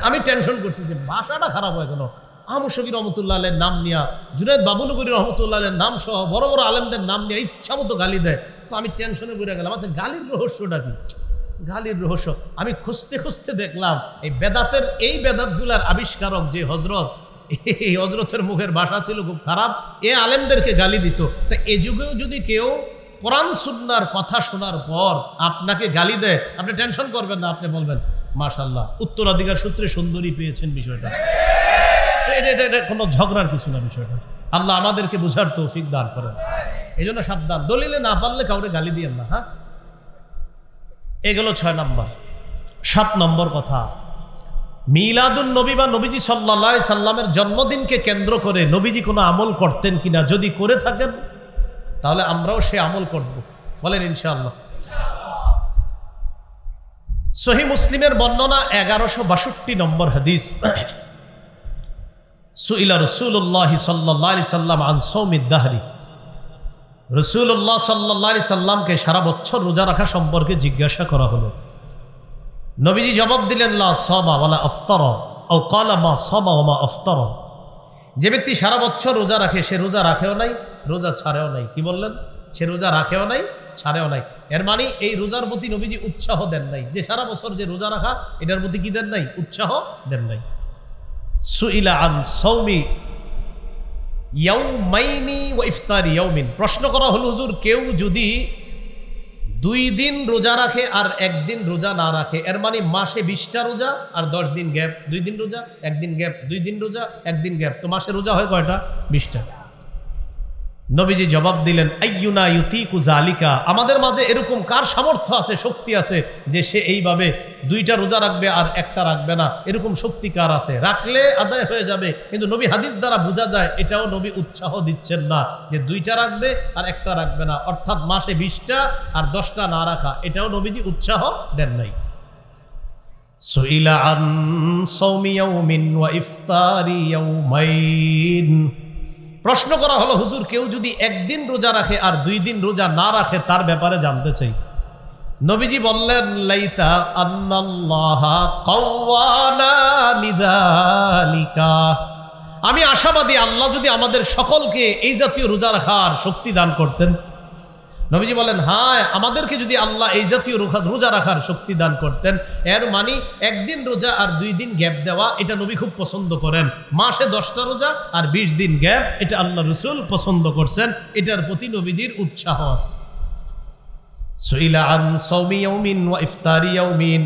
আমি টেনশন করছি যে ভাষাটা খারাপ হয় কেন। আহমদ শফি রহমতুল্লাহ আলের নাম নিয়া, জুনায়েদ বাবুনগরী রহমতুল্লাহ আলের নাম সহ বড় বড় আলেমদের নাম নিয়ে ইচ্ছা মতো গালি দেয়। তো আমি টেনশনে পড়ে গেলাম, আচ্ছা গালির রহস্যটা কি? গালির রহস্য আমি খুঁজতে খুঁজতে দেখলাম, এই বেদাতের এই বেদাতগুলার আবিষ্কারক যে হজরত, এই হজরতের মুখের ভাষা ছিল খুব খারাপ, এ আলেমদেরকে গালি দিত। তা এ যুগেও যদি কেউ কোরআন সুন্নাহর কথা শোনার পর আপনাকে গালি দেয়, আপনি টেনশন করবেন না, আপনি বলবেন মাশাআল্লাহ, উত্তরাধিকার সূত্রে সুন্দরী পেয়েছেন। বিষয়টা এটা কোনো ঝগড়ার কিছু না। বিষয়টা আল্লাহ আমাদেরকে বুঝার তৌফিক দান করেন। এই জন্য সাবধান, দলিলে না পারলে কাউরে গালি দিয়েন না। হ্যাঁ, এগুলো 6 নম্বর। 7 নম্বর কথা, মিলাদুন নবী বা নবীজি সাল্লাল্লাহু আলাইহি সাল্লামের জন্মদিনকে কেন্দ্র করে নবীজি কোনো আমল করতেন কিনা, যদি করে থাকেন তাহলে আমরাও সে আমল করব। বলেন ইনশাআল্লাহ। সহিহ মুসলিমের বর্ণনা 1162 নম্বর হাদিস, সুইলা রাসূলুল্লাহ সাল্লাল্লাহু আলাইহি সাল্লাম আন সাওমিদ দাহরি। রাসূলুল্লাহ সাল্লাল্লাহু আলাইহি সাল্লামকে সারা বছর রোজা রাখা সম্পর্কে জিজ্ঞাসা করা হলো। নবীজি জবাব দিলেন, লা সামা ওয়ালা আফতারা, আও ক্বালা মা সামা ওয়া মা আফতারা। যে ব্যক্তি সারা বছর রোজা রাখে, সে রোজা রাখেও নাই, রোজা ছাড়েও নাই। কি বললেন? সে রোজা রাখেও নাই, ছাড়েও নাই। এর মানে এই রোজার প্রতি নবীজি উৎসাহ দেন নাই, যে সারা বছর যে রোজা রাখা, এটার প্রতি কি দেন নাই? উৎসাহ দেন নাই। সুইলা আন সাওমি ইয়াউমাইনি ওয়া ইফতারি ইয়াউমিন। প্রশ্ন করা হলো, হুজুর কেউ যদি 2 দিন রোজা রাখে আর 1 দিন রোজা না রাখে, এর মানে মাসে 20টা রোজা আর 10 দিন গ্যাপ, 2 দিন রোজা 1 দিন গ্যাপ, 2 দিন রোজা 1 দিন গ্যাপ, তো মাসে রোজা হয় কয়টা? 20টা। নবীজি জবাব দিলেন, আইয়ুনা ইউতিকু যালিকা, আমাদের মাঝে এরকম কার সামর্থ্য আছে, শক্তি আছে যে সে এইভাবে 2টা রোজা রাখবে আর একটা রাখবে না, এরকম শক্তি কার আছে? রাখলে আদায় হয়ে যাবে। কিন্তু নবী হাদিস দ্বারা বোঝা যায় এটাও নবী উৎসাহ দিচ্ছেন না যে 2টা রাখবে আর একটা রাখবে না, অর্থাৎ মাসে 20টা আর 10টা না রাখা, এটাও নবীজি উৎসাহ দেন নাই। সুইলা আন সাওমি ইয়াউমিন ওয়া ইফতারি ইয়াউমাইন, প্রশ্ন করা হলো, হুজুর কেউ যদি একদিন রোজা রাখে আর 2 দিন রোজা না রাখে তার ব্যাপারে জানতে চাই। নবীজি বললেন, লাইতা আন্নাল্লাহা কাওয়ানা লিযালিকা, আমি আশাবাদী আল্লাহ যদি আমাদের সকলকে এই জাতীয় রোজা রাখার শক্তি দান করতেন। নবীজি বলেন, হ্যাঁ, আমাদেরকে যদি আল্লাহ এই জাতীয় রোজা রাখার শক্তি দান করতেন, এর মানে একদিন রোজা আর 2 দিন গ্যাপ দেওয়া, এটা নবী খুব পছন্দ করেন। মাসে 10টা রোজা আর 20 দিন গ্যাপ, এটা আল্লাহ রসুল পছন্দ করছেন, এটার প্রতি নবীজির উৎসাহ আছে। সুইলা আন সাওমি ইয়াউমিন ওয়া ইফতারি ইয়াউমিন,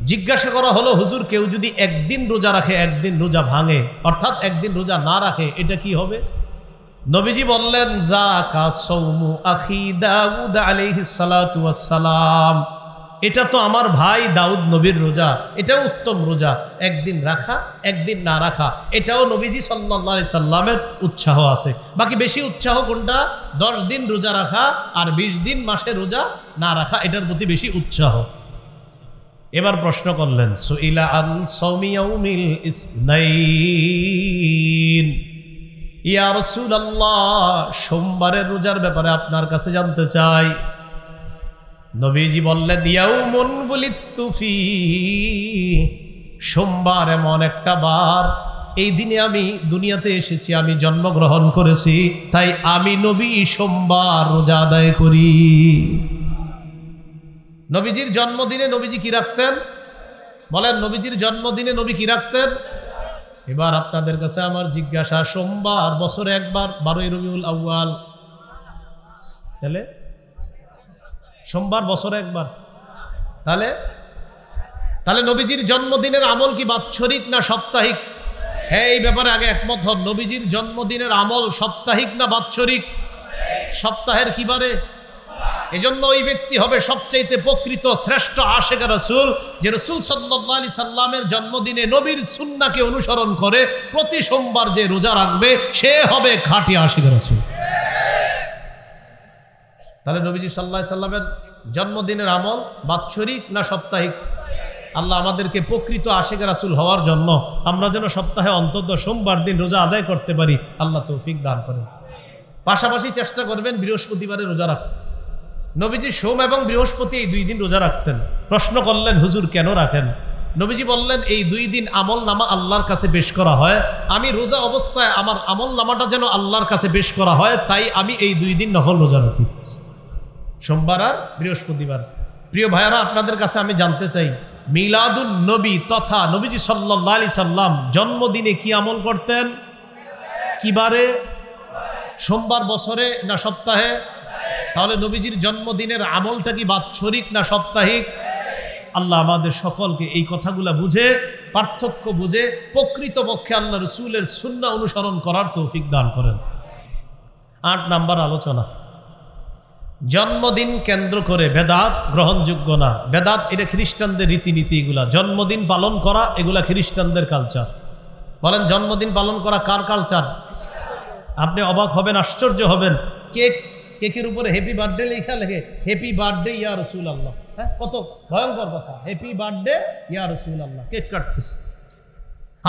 জিজ্ঞাসা করা হলো, হুজুর কেউ যদি একদিন রোজা রাখে একদিন রোজা ভাঙে, অর্থাৎ একদিন রোজা না রাখে, এটা কি হবে? নবীজি বললেন, যাকা সাওমু আখি দাউদ আলাইহিস সালাতু ওয়াস সালাম, এটা তো আমার ভাই দাউদ নবীর রোজা, এটাও উত্তম রোজা। একদিন রাখা একদিন না রাখা, এটাও নবীজি সাল্লাল্লাহু আলাইহি সাল্লামের উৎসাহ আছে। বাকি বেশি উৎসাহ কোনটা? 10 দিন রোজা রাখা আর 20 দিন মাসে রোজা না রাখা, এটার প্রতি বেশি উৎসাহ। এবার প্রশ্ন করলেন, সুইলা আন সাওমি ইয়াউমিল ইসনাইন, ইয়া রাসূলুল্লাহ সোমবারের রোজার ব্যাপারে আপনার কাছে জানতে চাই। নবীজি বললেন, ইয়াউমুন বুলিতু ফি, সোমবার এমন একটা বার, এই দিনে আমি দুনিয়াতে এসেছি, আমি জন্মগ্রহণ করেছি, তাই আমি নবী সোমবার রোজা আদায় করি। নবীজির জন্মদিনে নবীজি কি রাখতেন? বলেন, নবীজির জন্মদিনে নবী কি রাখতেন? এবার আপনাদের কাছে আমার জিজ্ঞাসা, সোমবার বছরে একবার 12ই রবিউল আউয়াল, তাহলে সোমবার বছরে একবার, তাহলে নবীজির জন্মদিনের আমল কি বাৎসরিক না সাপ্তাহিক? হ্যাঁ, এই ব্যাপারে আগে একমত হন। নবীজির জন্মদিনের আমল সাপ্তাহিক না বাৎসরিক? সপ্তাহের কি বারে? এজন্য ওই ব্যক্তি হবে সবচাইতে প্রকৃত শ্রেষ্ঠ আশিক রাসূল, যে রাসূল সাল্লাল্লাহু আলাইহি সাল্লামের জন্মদিনে নবীর সুন্নাহকে অনুসরণ করে প্রতি সোমবার যে রোজা রাখবে সে হবে খাঁটি আশিক রাসূল। তাহলে নবীজি সাল্লাল্লাহু আলাইহি সাল্লামের জন্মদিনের আমল বাৎসরিক না সাপ্তাহিক? আল্লাহ আমাদেরকে প্রকৃত আশিক রাসূল হওয়ার জন্য আমরা যেন সপ্তাহে অন্তত সোমবার দিন রোজা আদায় করতে পারি, আল্লাহ তৌফিক দান করেন। পাশাপাশি চেষ্টা করবেন বৃহস্পতিবারে রোজা রাখতে। নবীজি সোম এবং বৃহস্পতি এই 2 দিন রোজা রাখতেন। প্রশ্ন করলেন, হুজুর কেন রাখেন? নবীজি বললেন, এই 2 দিন আমল নামা আল্লাহর কাছে পেশ করা হয়, আমি রোজা অবস্থায় আমার আমল নামাটা যেন আল্লাহর কাছে পেশ করা হয়, তাই আমি এই 2 দিন নফল রোজা রাখি, সোমবার আর বৃহস্পতিবার। প্রিয় ভাইয়ারা, আপনাদের কাছে আমি জানতে চাই, মিলাদুন নবী তথা নবীজি সাল্লাল্লাহু আলাইহি সাল্লাম জন্মদিনে কি আমল করতেন? কি বারে? সোমবার বছরে না সপ্তাহে? তাহলে নবীজির জন্মদিনের আমলটা কি বাৎসরিক না সাপ্তাহিক? আল্লাহ আমাদের সকলকে এই কথাগুলা বুঝে, পার্থক্য বুঝে প্রকৃতপক্ষে আল্লাহ রাসূলের সুন্নাহ অনুসরণ করার তৌফিক দান করেন। 8 নাম্বার আলোচনা, জন্মদিন কেন্দ্র করে বেদাত গ্রহণযোগ্য না। বেদাত এটা খ্রিস্টানদের রীতিনীতি, এগুলা জন্মদিন পালন করা এগুলা খ্রিস্টানদের কালচার। বলেন, জন্মদিন পালন করা কার কালচার? আপনি অবাক হবেন, আশ্চর্য হবেন, কেকের উপরে হ্যাপি বার্থডে লেখা লেখে, হ্যাপি বার্থডে ইয়া রাসূলুল্লাহ। হ্যাঁ, কত ভয়ঙ্কর কথা, হ্যাপি বার্থডে ইয়া রাসূলুল্লাহ। কেক কাটতেছে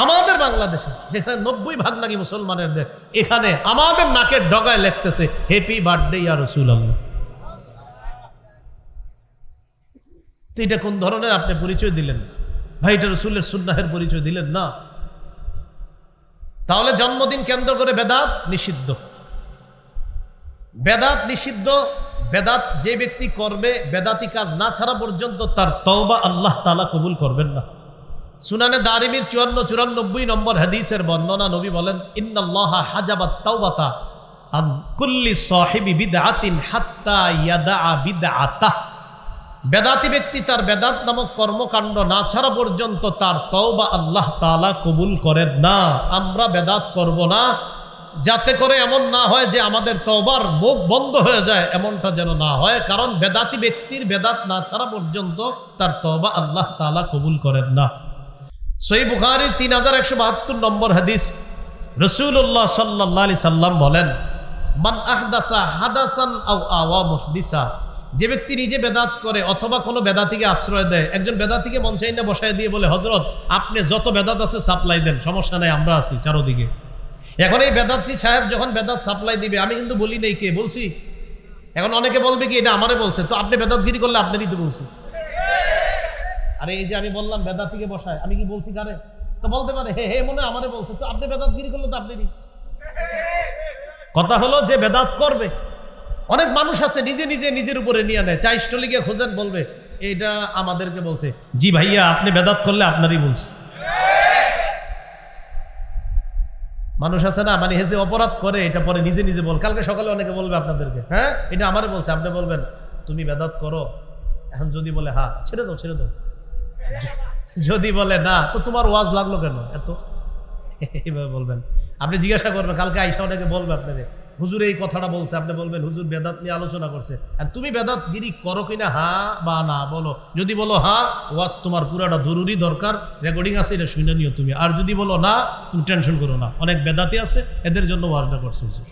আমাদের বাংলাদেশে, যেখানে 90% নাকি মুসলমানের দেশ, এখানে আমাদের নাকের ডগায় লিখতেছে হ্যাপি বার্থডে ইয়া রাসূলুল্লাহ। তো এটা কোন ধরনের আপনি পরিচয় দিলেন ভাই? এটা রাসূলের সুন্নাহের পরিচয় দিলেন না। তাহলে জন্মদিন কেন্দ্র করে বেদাত নিষিদ্ধ। বেদাত নিষিদ্ধ। বেদাত যে ব্যক্তি করবে, বেদাতি কাজ না ছাড়া পর্যন্ত তার তওবা আল্লাহ তাআলা কবুল করবেন না। সুনানে দারিমির 54-94 নম্বর হাদিসের বর্ণনা, নবী বলেন, ইন্নাল্লাহা হাজাবাত তাওবাতা আন কুল্লি সাহিবি বিদআতিন হাত্তা ইয়াদা বিদআতাহ। বেদাতি ব্যক্তি তার বেদাত নামক কর্মকাণ্ড না ছাড়া পর্যন্ত তার তওবা আল্লাহ তাআলা কবুল করেন না। আমরা বেদাত করব না, যাতে করে এমন না হয় যে আমাদের তওবার মুখ বন্ধ হয়ে যায়, এমনটা যেন না হয়। কারণ বেদাতি ব্যক্তির বেদাত না ছাড়া পর্যন্ত তার তওবা আল্লাহ তাআলা কবুল করেন না। সহিহ বুখারীর 3172 নম্বর হাদিস, রাসূলুল্লাহ সাল্লাল্লাহু আলাইহি সাল্লাম বলেন, মান আহদাসা হাদাসান আও আওয়া মুহদিসা, যে ব্যক্তি নিজে বেদাত করে অথবা কোনো বেদাতিকে আশ্রয় দেয়। একজন বেদাতিকে মন চাই না বসায় দিয়ে বলে, হযরত আপনি যত বেদাত আছে সাপ্লাই দেন, সমস্যা নাই, আমরা আছি চারদিকে। এখন এই বেদাতি সাহেব যখন বেদাত সাপ্লাই দিবে, আমি কিন্তু বলি নাই, কে বলছি? এখন অনেকে বলবে কি এটা আমারে বলছে, তো আপনি বেদাতগিরি করলে আপনারই তো বলছি। আরে এই যে আমি বললাম বেদাতিকে বসায়, আমি কি বলছি কারে? তো বলতে পারে হে হে মনে আমারে বলছে, তো আপনি বেদাতগিরি করলে তো আপনারই। কথা হলো যে বেদাত করবে, অনেক মানুষ আছে নিজে নিজে নিজের উপরে নিয়ে নেয়, চা স্টলে গিয়ে খোঁজেন, বলবে এটা আমাদেরকে বলছে। জি ভাইয়া, আপনি বেদাত করলে আপনারই বলছে। মানুষ আছে না, মানে হেসে অপরাধ করে, এটা পরে নিজে নিজে বল। কালকে সকালে অনেকে বলবে আপনাদেরকে, হ্যাঁ এটা আমারে বলছে, আপনি বলবেন তুমি বেদাত করো। এখন যদি বলে হ্যাঁ, ছেড়ে দাও ছেড়ে দাও। যদি বলে না, তো তোমার ওয়াজ লাগলো কেন এত, এইভাবে বলবেন। আপনি জিজ্ঞাসা করবেন, কালকে আইসা অনেকে বলবে আপনাকে, হুজুর এই কথাটা বলছে, আপনি বলবেন হুজুর বেদাত নিয়ে আলোচনা করছে, আর তুমি বেদাতগিরি করো কিনা হ্যাঁ বা না বলো। যদি বলো হ্যাঁ, ওয়াজ তোমার পুরাটা জরুরি দরকার, রেকর্ডিং আছে, এটা শুনে নিও তুমি। আর যদি বলো না, তুমি টেনশন করো না, অনেক বেদাতি আছে, এদের জন্য ওয়াজটা করছে হুজুর।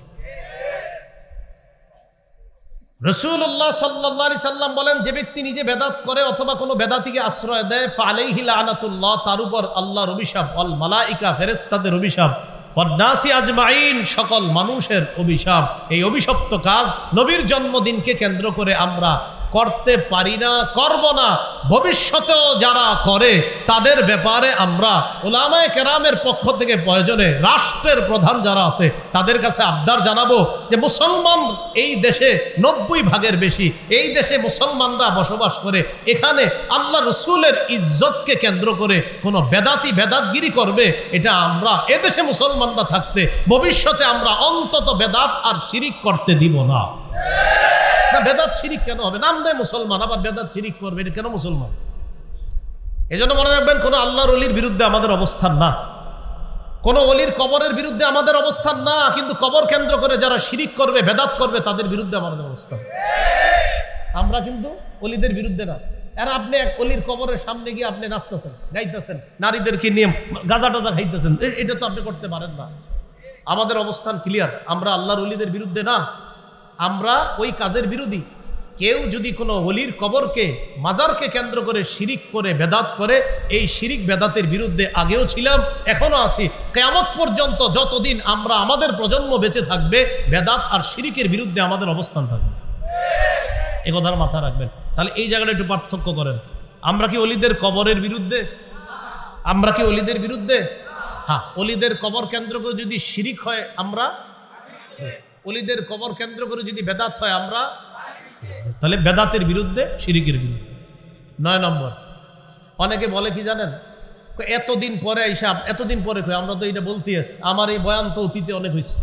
রাসূলুল্লাহ সাল্লাল্লাহু আলাইহি সাল্লাম বলেন, যে ব্যক্তি নিজে বেদাত করে অথবা কোনো বেদাতিকে আশ্রয় দেয়, ফালাইহি লানাতুল্লাহ, তার উপর আল্লাহর অভিশাপ, ওয়াল মালাইকা, ফেরেশতাদের অভিশাপ, ওয়ান্নাসি আজমাইন, সকল মানুষের অভিশাপ। এই অভিশপ্ত কাজ নবীর জন্মদিনকে কেন্দ্র করে আমরা করতে পারি না, করব না। ভবিষ্যতেও যারা করে তাদের ব্যাপারে আমরা উলামায়ে কেরামের পক্ষ থেকে প্রয়োজনে রাষ্ট্রের প্রধান যারা আছে তাদের কাছে আবদার জানাবো যে মুসলমান এই দেশে 90 ভাগের বেশি, এই দেশে মুসলমানরা বসবাস করে, এখানে আল্লাহ রসুলের ইজ্জতকে কেন্দ্র করে কোনো বেদাতি বেদাতগিরি করবে, এটা আমরা এদেশে মুসলমানরা থাকতে ভবিষ্যতে আমরা অন্তত বেদাত আর শিরিক করতে দিব না। বেদাত শিরিক কেন হবে? নাম দেয় মুসলমান, আবার বেদাত শিরিক করবে, এটা কেন মুসলমান? এই জন্য মনে রাখবেন, কোন আল্লাহর ওলির বিরুদ্ধে আমাদের অবস্থান না, কোন ওলির কবরের বিরুদ্ধে আমাদের অবস্থান না, কিন্তু কবর কেন্দ্র করে যারা শিরিক করবে, বেদাত করবে, তাদের বিরুদ্ধে আমাদের অবস্থান। আমরা কিন্তু ওলিদের বিরুদ্ধে না। আর আপনি এক ওলির কবরের সামনে গিয়ে আপনি নাচতেছেন, গাইতেছেন, নারীদেরকে নিয়ে গাঁজা টাজা খাইতেছেন, এটা তো আপনি করতে পারেন না। আমাদের অবস্থান ক্লিয়ার, আমরা আল্লাহর ওলিদের বিরুদ্ধে না, আমরা ওই কাজের বিরোধী। কেউ যদি কোনো ওলির কবরকে, মাজারকে কেন্দ্র করে শিরিক করে, বেদাত করে, এই শিরিক বেদাতের বিরুদ্ধে আগেও ছিলাম, এখনো আছি। কিয়ামত পর্যন্ত যতদিন আমরা, আমাদের প্রজন্ম বেঁচে থাকবে, বেদাত আর শিরিকের বিরুদ্ধে আমাদের অবস্থান থাকবে। এ কথার মাথা রাখবেন। তাহলে এই জায়গাটা একটু পার্থক্য করেন। আমরা কি ওলিদের কবরের বিরুদ্ধে? আমরা কি ওলিদের বিরুদ্ধে? হ্যাঁ, ওলিদের কবর কেন্দ্র করে যদি শিরিক হয় আমরা, ওলিদের কবর কেন্দ্র করে যদি বেদাত হয় আমরা, তাহলে বেদাতের বিরুদ্ধে, শিরিকের বিরুদ্ধে। 9 নম্বর, অনেকে বলে কি জানেন, এতদিন পরে হিসাব, এতদিন পরে আমরা তো এটা বলতে আছি, আমার এই বয়ান তো অতীতে অনেক হয়েছে।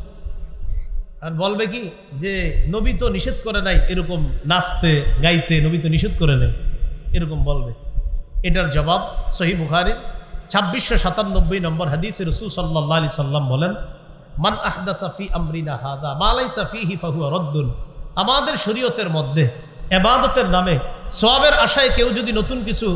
আর বলবে কি যে নবী তো নিষেধ করে নাই এরকম নাচতে গাইতে, নবী তো নিষেধ করে নাই, এরকম বলবে। এটার জবাব সহিহ বুখারীর 2697 নম্বর হাদিসে রাসূল সাল্লাল্লাহু আলাইহি সাল্লাম বলেন, মান আহদাসা ফি আমরিনা হাদা মা লাইসা ফিহি ফাহুয়া রাদ্দুন। আমাদের শরীয়তের মধ্যে ইবাদতের নামে সওয়াবের আশায় কেউ যদি নতুন কিছু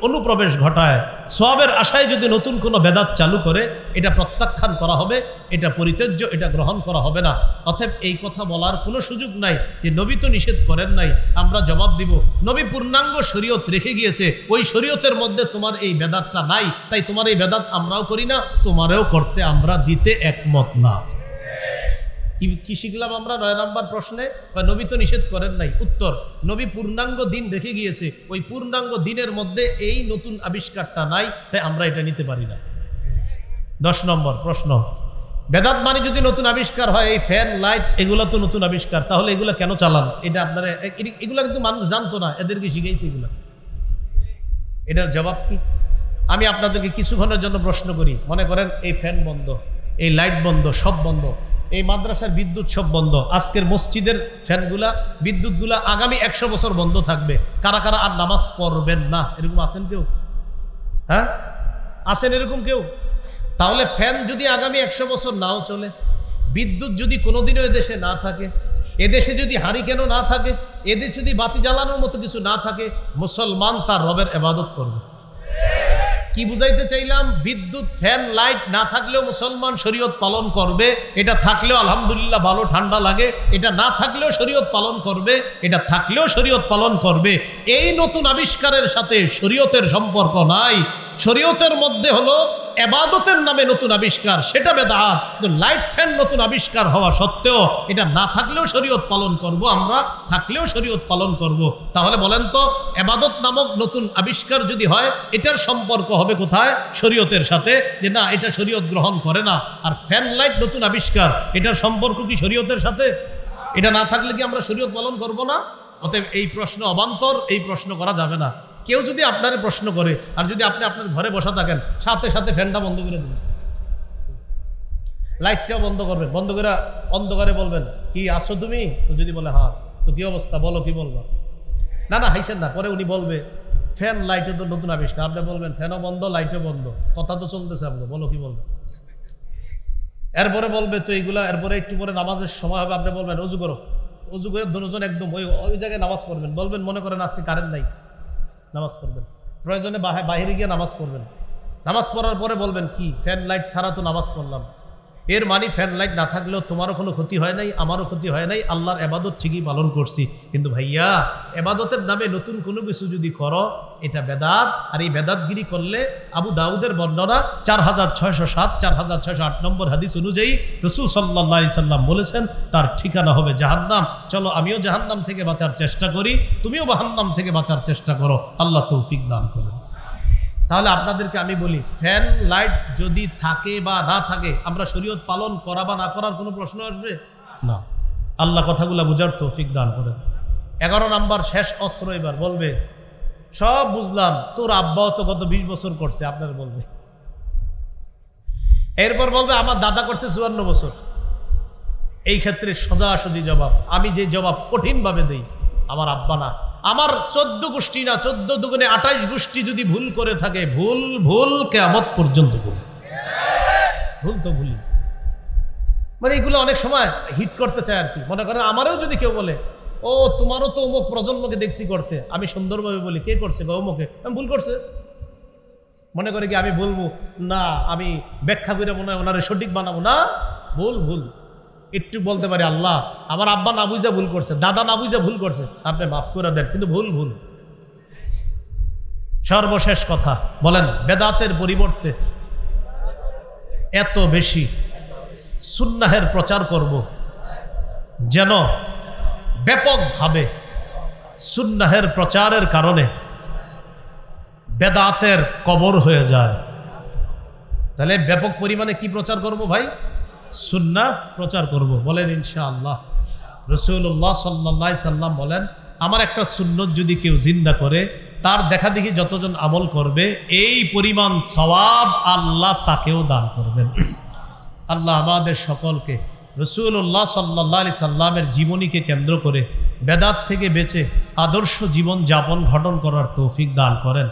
অনুপ্রবেশ ঘটায়, সওয়াবের আশায় যদি নতুন কোনো বেদাত চালু করে, এটা প্রত্যাখ্যান করা হবে, এটা পরিত্যাজ্য, এটা গ্রহণ করা হবে না। অতএব এই কথা বলার কোনো সুযোগ নাই যে নবী তো নিষেধ করেন নাই। আমরা জবাব দিব, নবী পূর্ণাঙ্গ শরীয়ত রেখে গিয়েছে, ওই শরীয়তের মধ্যে তোমার এই বেদাতটা নাই, তাই তোমার এই বেদাত আমরাও করি না, তোমারেও করতে আমরা দিতে একমত না। কি শিখলাম আমরা 9 নম্বর প্রশ্নে? নবী তো নিষেধ করেন নাই। উত্তর, নবী পূর্ণাঙ্গ দিন রেখে গিয়েছে, ওই পূর্ণাঙ্গ দিনের মধ্যে এই নতুন আবিষ্কারটা নাই, তাই আমরা এটা নিতে পারি না। 10 নম্বর প্রশ্ন, বেদাত মানে যদি নতুন আবিষ্কার হয়, এই ফ্যান লাইট এগুলো তো নতুন আবিষ্কার, তাহলে এগুলো কেন চালান? এটা আপনারা, এগুলো কিন্তু মানুষ জানতো না, এদেরকে শিখাইছে এগুলো। এটার জবাব কি? আমি আপনাদেরকে কিছুক্ষণের জন্য প্রশ্ন করি, মনে করেন এই ফ্যান বন্ধ, এই লাইট বন্ধ, সব বন্ধ, এই মাদ্রাসার বিদ্যুৎ সব বন্ধ, আজকের মসজিদের ফ্যানগুলা, বিদ্যুৎগুলা আগামী 100 বছর বন্ধ থাকবে, কারা কারা আর নামাজ পড়বেন না? এরকম আছেন কেউ? হ্যাঁ আছেন এরকম কেউ? তাহলে ফ্যান যদি আগামী 100 বছর নাও চলে, বিদ্যুৎ যদি কোনোদিনও এদেশে না থাকে, এদেশে যদি হারিকেনও না থাকে, এদেশে যদি বাতি জ্বালানোর মতো কিছু না থাকে, মুসলমান তার রবের ইবাদত করবে। কি বুঝাইতে চাইলাম? বিদ্যুৎ, ফ্যান, লাইট না থাকলেও মুসলমান শরীয়ত পালন করবে, এটা থাকলেও আলহামদুলিল্লাহ ভালো ঠান্ডা লাগে, এটা না থাকলেও শরীয়ত পালন করবে, এটা থাকলেও শরীয়ত পালন করবে। এই নতুন আবিষ্কারের সাথে শরীয়তের সম্পর্ক নাই। শরীয়তের মধ্যে হলো ইবাদতের নামে নতুন আবিষ্কার, সেটা বেদাত। কিন্তু লাইট, ফ্যান নতুন আবিষ্কার হওয়া সত্ত্বেও এটা না থাকলেও শরীয়ত পালন করব, আমরা থাকলেও শরীয়ত পালন করব। তাহলে বলেন তো, ইবাদত নামক নতুন আবিষ্কার যদি হয়, এটার সম্পর্ক হবে কোথায়? শরীয়তের সাথে, যে না এটা শরীয়ত গ্রহণ করে না। আর ফ্যান, লাইট নতুন আবিষ্কার, এটার সম্পর্ক কি শরীয়তের সাথে? এটা না থাকলে কি আমরা শরীয়ত পালন করব না? অতএব এই প্রশ্ন অবান্তর, এই প্রশ্ন করা যাবে না। কেউ যদি আপনারে প্রশ্ন করে, আর যদি আপনি আপনার ঘরে বসা থাকেন, সাথে সাথে ফ্যানটা বন্ধ করে দেবেন, লাইটটাও বন্ধ করবেন, বন্ধ করে অন্ধকারে বলবেন, কি আসো তুমি? তো যদি বলে হ্যাঁ, তো কি অবস্থা, বলো কি বলবো? না না হাইছেন না, পরে উনি বলবে ফ্যান লাইটও তো নতুন আবিষ্কার। আপনি বলবেন ফ্যানও বন্ধ, লাইটও বন্ধ, কথা তো চলতেছে, আপনি বলো কি বলবো? এরপরে বলবে তো এইগুলা, এরপরে একটু পরে নামাজের সময় হবে, আপনি বলবেন অজু করো, অজু করে দুজন একদম ওই জায়গায় নামাজ পড়বেন। বলবেন মনে করেন আজকে কারেন্ট নাই, নামাজ পড়বেন, প্রয়োজনে বাইরে গিয়ে নামাজ পড়বেন। নামাজ পড়ার পরে বলবেন কি ফ্যান লাইট ছাড়া তো নামাজ পড়লাম। এর মানে ফ্যান লাইট না থাকলেও তোমারও কোনো ক্ষতি হয় নাই, আমারও ক্ষতি হয় নাই, আল্লাহর ইবাদত ঠিকই পালন করছি। কিন্তু ভাইয়া, ইবাদতের নামে নতুন কোনো কিছু যদি করো, এটা বেদাত। আর এই বেদাতগিরি করলে আবু দাউদের বর্ণনা 4607, 4608 নম্বর হাদিস অনুযায়ী রাসূল সাল্লাল্লাহু আলাইহি সাল্লাম বলেছেন তার ঠিকানা হবে জাহান্নাম। চলো আমিও জাহান্নাম থেকে বাঁচার চেষ্টা করি, তুমিও জাহান্নাম থেকে বাঁচার চেষ্টা করো। আল্লাহ তৌফিক দান করুন। তাহলে আপনাদেরকে আমি বলি, ফ্যান লাইট যদি থাকে বা না থাকে, আমরা শরীয়ত পালন করা বা না করার কোনো প্রশ্ন আসবে না। আল্লাহ কথাগুলো বুঝার তৌফিক দান করেন। 11 নাম্বার শেষ অস্ত্র। এবার বলবে সব বুঝলাম, তোর আব্বাও তো গত 20 বছর করছে, আপনার বলবে। এরপর বলবে আমার দাদা করছে 54 বছর। এই ক্ষেত্রে সোজাসুজি জবাব, আমি যে জবাব কঠিন ভাবে দেই, আমার আব্বা না, আমার 14 গোষ্ঠী না, 14 দুগুণে 28 গোষ্ঠী যদি ভুল করে থাকে, ভুল ভুল কিয়ামত পর্যন্ত ভুল, ভুল তো ভুলি। মানে এগুলো অনেক সময় হিট করতে চায় আর কি। মনে করেন আমারও যদি কেউ বলে ও তোমারও তো অমুক প্রজন্মকে দেখছি করতে, আমি সুন্দরভাবে বলি কে করছে বা অমুকে, আমি ভুল করছে। মনে করে কি আমি বলবো না, আমি ব্যাখ্যা করে মনে হয় ওনারে সঠিক বানাবো না, ভুল ভুল একটু বলতে পারি আল্লাহ আমার আব্বা না বুঝা ভুল করছে, দাদা না বুঝা ভুল করছে, আপনি মাফ করে দেন, কিন্তু ভুল ভুল। সর্বশেষ কথা বলেন, বেদাতের পরিবর্তে এত বেশি সুন্নাহের প্রচার করব যেন ব্যাপকভাবে সুন্নাহের প্রচারের কারণে বেদাতের কবর হয়ে যায়। তাহলে ব্যাপক পরিমাণে কি প্রচার করব ভাই? সুন্নাহ প্রচার করব। বলেন ইনশাআল্লাহ। রাসূলুল্লাহ সাল্লাল্লাহু আলাইহি সাল্লাম বলেন, আমার একটা সুন্নত যদি কেউ জিন্দা করে, তার দেখা দেখি যতজন আমল করবে এই পরিমাণ সওয়াব আল্লাহ তাকেও দান করবেন। আল্লাহ আমাদের সকলকে রাসূলুল্লাহ সাল্লাল্লাহু আলাইহি সাল্লামের জীবনীকে কেন্দ্র করে বেদাত থেকে বেঁচে আদর্শ জীবন যাপন গঠন করার তৌফিক দান করেন।